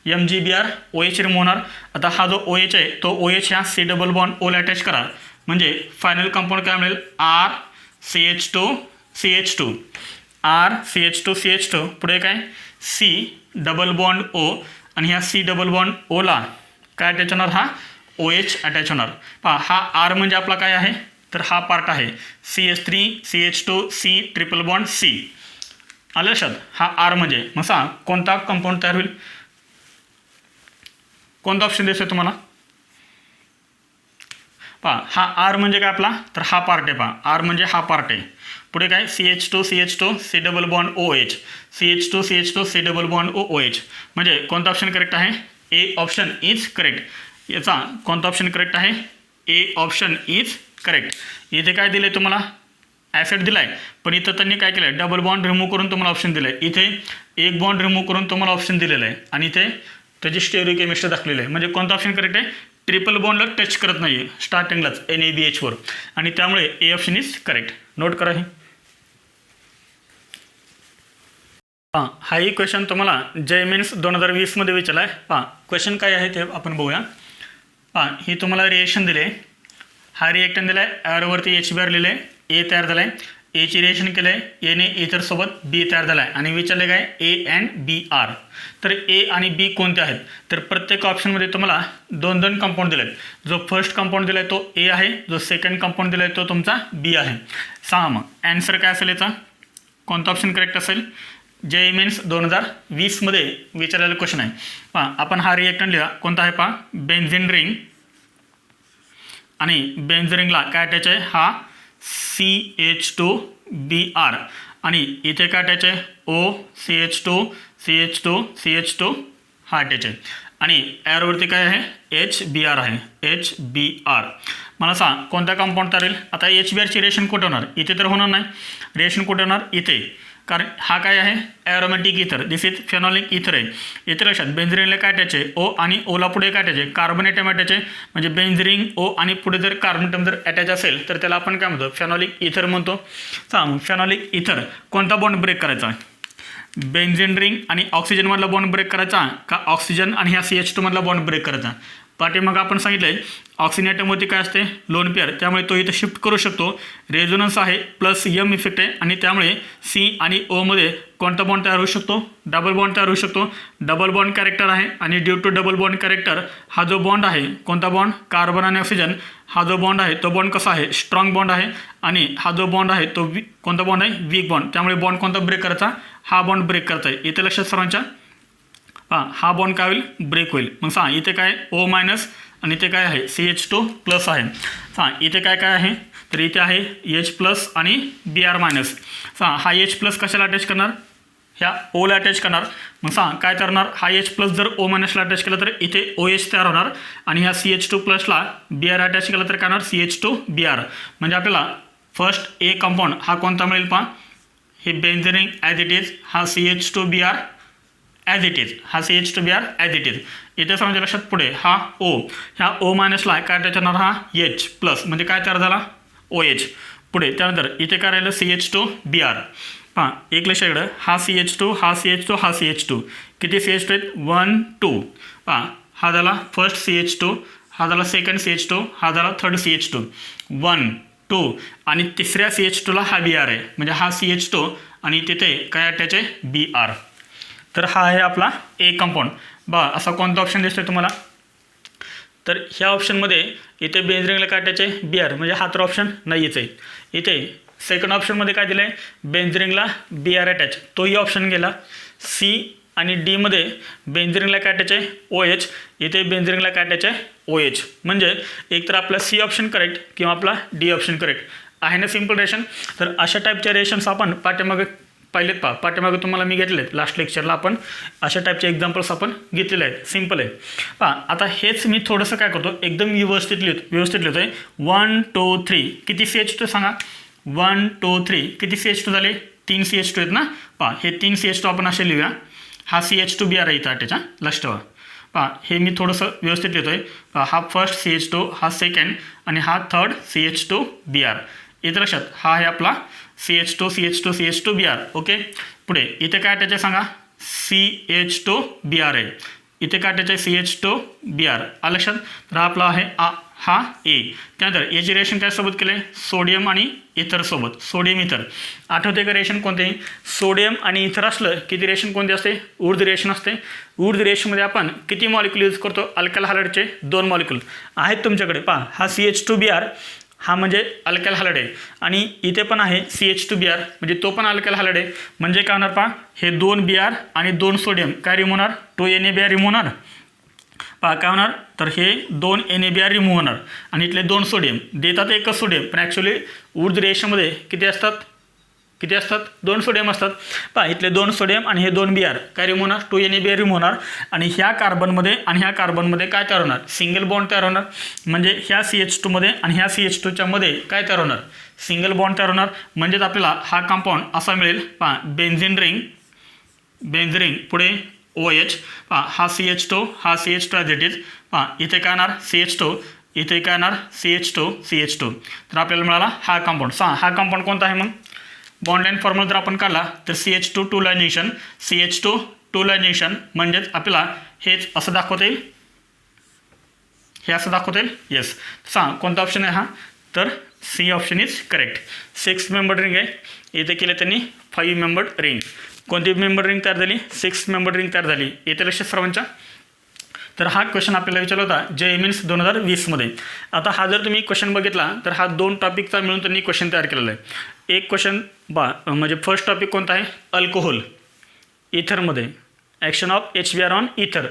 MgBr OH रिमूव्ह होणार. आता हा जो OH आहे तो OH ह्या C डबल बॉन्ड Oला अटॅच करा म्हणजे फायनल कंपाऊंड काय मिळेल, RCH2CH2 पुढे काय C डबल बॉन्ड O आणि ह्या C डबल बॉन्ड Oला काय अटॅच होणार, हा OH अटॅच होणार. हा R म्हणजे आपला काय आहे, तर हा पार्ट आहे CH3CH2C ट्रिपल बॉन्ड C. आलं लक्षात, हा R म्हणजे. मग सांग कोणता कंपाऊंड तयार होईल, कोणता ऑप्शन दिसतोय तुम्हाला, हा R म्हणजे काय आपला, तर हा पार्ट आहे. R म्हणजे हा पार्ट आहे. पुढे काय CH2 C double bond OH C double bond OH. म्हणजे कोणता ऑप्शन करेक्ट आहे, A ऑप्शन इज करेक्ट. याचा कोणता ऑप्शन करेक्ट आहे, A ऑप्शन इज करेक्ट. इथे काय दिलं आहे तुम्हाला, ॲसिड दिला आहे, पण इथं त्यांनी काय केलं आहे, डबल बॉन्ड रिमूव्ह करून तुम्हाला ऑप्शन दिलं आहे. इथे एक बॉन्ड रिमूव्ह करून तुम्हाला ऑप्शन दिलेलं आहे आणि इथे त्याची स्टेरियोकेमिस्ट्री दाखवलेली आहे. म्हणजे कोणता ऑप्शन करेक्ट आहे, ट्रिपल बॉन्डला टच करत नाही आहे स्टार्टिंगलाच NaBH4 आणि त्यामुळे A option is correct. Note करा हे. हाही क्वेश्चन तुम्हाला JEE Mains 2020मध्ये विचारला आहे. क्वेश्चन काय आहे ते आपण बघूया. पहा ही तुम्हाला रिएक्शन दिले, हा रिएक्टन दिला आहे, ॲरोवरती HBr लिहिले, ए तयार झाला आहे, एची रिएक्शन केलं आहे, एने इथरसोबत बी तयार झाला आहे आणि विचारले काय ए अँड बी आर. तर ए आणि बी कोणते आहेत, तर प्रत्येक ऑप्शनमध्ये तुम्हाला दोन दोन कंपाऊंड दिले आहेत. जो फर्स्ट कंपाऊंड दिला आहे तो ए आहे, जो सेकंड कंपाऊंड दिला आहे तो तुमचा बी आहे. सांगा मग ॲन्सर काय असेल याचा, कोणता ऑप्शन करेक्ट असेल. JEE मेन्स 2020मध्ये विचारलेला क्वेश्चन आहे. पहा आपण हा रिएक्टन लिहा, कोणता आहे पहा, बेन्झिन रिंग, आणि बेन्झिन रिंगला काय अटॅच आहे, हा CH2Br आणि इथे काय अटॅच आहे, OCH2 हा अटॅच आहे आणि ॲरोवरती काय आहे, HBr आहे, HBr. मला सांग कोणता कंपाऊंड तयार होईल. आता HBrची रिएक्शन कुठे होणार, इथे तर होणार नाही. रिएक्शन कुठे होणार, इथे, कारण हा काय आहे, ॲरोमॅटिक इथर, दिस इज फेनॉलिक इथर आहे. इथे लक्षात बेन्झिनला काय अटॅच आहे, ओ आणि ओला पुढे काय अटॅच आहे, कार्बन ॲटम अटॅच आहे. म्हणजे बेन्झिन ओ आणि पुढे जर कार्बन ॲटम जर अटॅच असेल तर त्याला आपण काय म्हणतो, फेनॉलिक इथर म्हणतो. सांग फेनॉलिक इथर कोणता बॉन्ड ब्रेक करायचा, बेन्झिन रिंग आणि ऑक्सिजनमधला बॉन्ड ब्रेक करायचा का ऑक्सिजन आणि ह्या CH2 मधला बॉन्ड ब्रेक करायचा. पाठीमागं आपण सांगितलं आहे ऑक्सिजन ॲटमवरती काय असते, लोन पेअर, त्यामुळे तो इथं शिफ्ट करू शकतो. रेझोनन्स आहे प्लस यम इफेक्ट आहे आणि त्यामुळे सी आणि ओमध्ये कोणता बॉन्ड तयार होऊ शकतो, डबल बॉन्ड तयार होऊ शकतो. डबल बॉन्ड कॅरेक्टर आहे आणि due to double bond character हा जो बॉन्ड आहे, कोणता बॉन्ड, कार्बन आणि ऑक्सिजन, हा जो बॉन्ड आहे तो बॉन्ड कसा आहे, स्ट्रॉंग बॉन्ड आहे. आणि हा जो बॉन्ड आहे तो कोणता बॉन्ड आहे, वीक बॉन्ड. त्यामुळे बॉन्ड कोणता ब्रेक करायचा, हा बॉन्ड ब्रेक करायचा आहे. इथे लक्षात सर्वांच्या, हा बॉन्ड काय होईल, ब्रेक होईल. मग सांग इथे काय O- आणि इथे काय आहे, CH2+ आहे. सांग इथे काय काय आहे, तर इथे आहे H+ आणि Br-. सांग हा H+ कशाला अटॅच करणार, ह्या ओला अटॅच करणार. मग सांग काय करणार, हा H+ जर O- अटॅच केला तर इथे OH तयार होणार आणि ह्या CH2+ला Br अटॅच केला तर काय होणार, CH2Br. म्हणजे आपल्याला फर्स्ट ए कंपाऊंड हा कोणता मिळेल पहा, हे benzene ring as it is, हा CH2Br ॲज इट इज, हा CH2Br ॲज इट इज. इथे समजा लक्षात पुढे हा O, ह्या O- काय अटॅच होणार, हा H+ म्हणजे काय तयार झाला, OH. पुढे त्यानंतर इथे काय राहिलं, CH2Br. पहा एक लक्षात इकडं, हा CH2, हा CH2, हा CH2, किती CH2 आहेत, 1 2. पहा हा झाला फर्स्ट CH2, हा झाला सेकंड CH2, हा झाला थर्ड CH2, 1 2 आणि तिसऱ्या CH2ला हा Br आहे. म्हणजे हा CH2 आणि तिथे काय अटॅच आहे, Br. तर हा आहे आपला ए कंपाऊंड. बघा असा कोणता ऑप्शन दिसतोय तुम्हाला, तर ह्या ऑप्शनमध्ये इथे बेन्झिन रिंगला काय अटॅच आहे, Br, म्हणजे हा तर ऑप्शन नाहीच आहे. इथे सेकंड ऑप्शनमध्ये काय दिलं आहे, बेन्झिन रिंगला Br अटॅच, तोही ऑप्शन गेला. सी आणि डीमध्ये बेन्झिन रिंगला काय अटॅच आहे, OH, इथे बेन्झिन रिंगला काय अटॅच आहे, OH. म्हणजे एक तर आपला सी ऑप्शन करेक्ट किंवा आपला डी ऑप्शन करेक्ट आहे ना, सिम्पल रिएक्शन. तर अशा टाईपच्या रिएक्शन्स आपण पाठीमागे पाहिलेत. पाठीमागे तुम्हाला मी घेतले आहेत, लास्ट लेक्चरला आपण अशा टाईपचे एक्झाम्पल्स आपण घेतलेले आहेत. सिम्पल आहे. आता हेच मी थोडंसं काय करतो, एकदम व्यवस्थित लिहितो आहे. 1 2 3 किती CH2 सांगा, 1 2 3 किती CH2 झाले, 3 CH2 आहेत ना. हे 3 CH2 आपण असे लिहूया. हा CH2Br आहे इथं त्याच्या, लक्ष ठेवा. हे मी थोडंसं व्यवस्थित लिहितो आहे. हा फर्स्ट CH2, हा सेकंड आणि हा थर्ड CH2Br. इथं लक्षात, हा आहे आपला CH2Br. ओके. पुढे इथे काय अटॅच आहे सांगा, CH2Br आहे. इथे काय अटॅच आहे, CH2Br. लक्षात. तर हा आपला आहे हा ए. त्यानंतर याची रिएक्शन काय सोबत केलं आहे, सोडियम आणि इथर सोबत, सोडियम इथर. आठवते का रिएक्शन कोणते, सोडियम आणि इथर असलं की ती रिएक्शन कोणती असते, ऊर्ध्व रिएक्शन असते. ऊर्ध्व रिएक्शनमध्ये आपण किती मॉलिक्यूल यूज करतो, अल्काइल हॅलाइडचे 2 मॉलिक्यूल आहेत तुमच्याकडे. हा CH2Br हा म्हणजे अल्काइल हॅलाइड आहे आणि इथे पण आहे CH2Br म्हणजे तो पण अल्काइल हॅलाइड आहे. म्हणजे काय होणार हे 2 Br आणि 2 सोडियम काय रिमूव्ह होणार, 2 NaBr रिमूव्ह होणार. काय होणार, तर हे 2 NaBr रिमूव्ह होणार आणि इथले 2 सोडियम देतात एकच सोडियम, पण ॲक्च्युली ऊर्ध्व रिएक्शनमध्ये किती असतात, 2 सोडियम असतात. इथले 2 सोडियम आणि हे 2 Br काय रिमूव्ह होणार, 2 NaBr रिमूव्ह होणार आणि ह्या कार्बनमध्ये आणि ह्या कार्बनमध्ये काय तयार होणार, सिंगल बॉन्ड तयार होणार. म्हणजे ह्या CH2मध्ये आणि ह्या CH2च्या मध्ये काय तयार होणार, सिंगल बॉन्ड तयार होणार. म्हणजेच आपल्याला हा कंपाऊंड असा मिळेल. बेन्झिन रिंग पुढे OH. हा CH2, हा CH2 ॲज इट इज. इथे काय येणार CH2, इथे काय येणार CH2. तर आपल्याला मिळाला हा कंपाऊंड. हा कंपाऊंड कोणता आहे मग, बॉन्ड लाईन फॉर्म्युला जर आपण काढला तर CH2 2 line junction, CH2 2 line junction. म्हणजेच आपल्याला हेच असं दाखवता येईल, हे असं दाखवता येईल. येस. सांग कोणता ऑप्शन आहे हा, तर C option is correct. 6 member ring आहे, इथे केलं त्यांनी 5 मेंबर रिंग. कोणती मेंबर रिंग तयार झाली, 6 मेंबर रिंग तयार झाली. येते लक्षात सर्वांच्या. तर हा क्वेश्चन आपल्याला विचारला होता JEE Mains 2020मध्ये. आता हा जर तुम्ही क्वेश्चन बघितला तर हा 2 टॉपिकचा मिळून त्यांनी क्वेश्चन तयार केलेला आहे. एक क्वेश्चन म्हणजे फर्स्ट टॉपिक कोणता आहे, अल्कोहोल इथरमध्ये action of HBr on ether,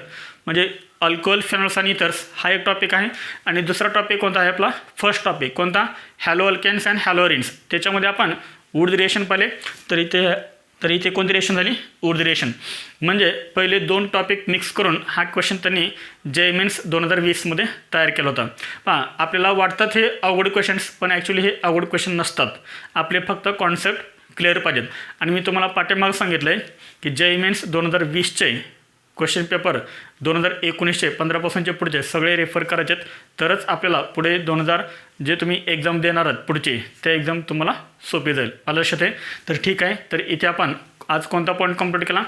म्हणजे अल्कोहोल, फेनॉल्स आणि इथर्स हा एक टॉपिक आहे. आणि दुसरा टॉपिक कोणता आहे आपला, फर्स्ट टॉपिक कोणता, हॅलो अल्केन्स अँड हॅलोरिन्स. त्याच्यामध्ये आपण वूड रिएक्शन पाहिले, तर इथे कोणती रिएक्शन झाली, वूड रिएक्शन. म्हणजे पहिले 2 टॉपिक मिक्स करून हा क्वेश्चन त्यांनी JEE Mains 2020मध्ये तयार केला होता. पहा आपल्याला वाटतात हे अवघड क्वेश्चन्स, पण ॲक्च्युली हे अवघड क्वेश्चन नसतात. आपले फक्त कॉन्सेप्ट क्लिअर पाहिजेत. आणि मी तुम्हाला पाठीमागं सांगितलं आहे की JEE Mains 2020चे क्वेश्चन पेपर 2019चे 15% पुढचे सगळे रेफर करायचेत, तरच आपल्याला पुढे 2000 जे तुम्ही एक्झाम देणार आहात पुढचे, त्या एक्झाम तुम्हाला सोपी जाईल. आलं लक्षात आहे. तर ठीक आहे. तर इथे आपण आज कोणता पॉईंट कंप्लीट केला,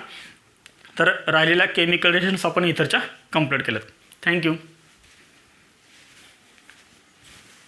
तर राहिलेल्या केमिकल रिएक्शन्स आपण इथरच्या कंप्लीट केल्यात. थँक्यू.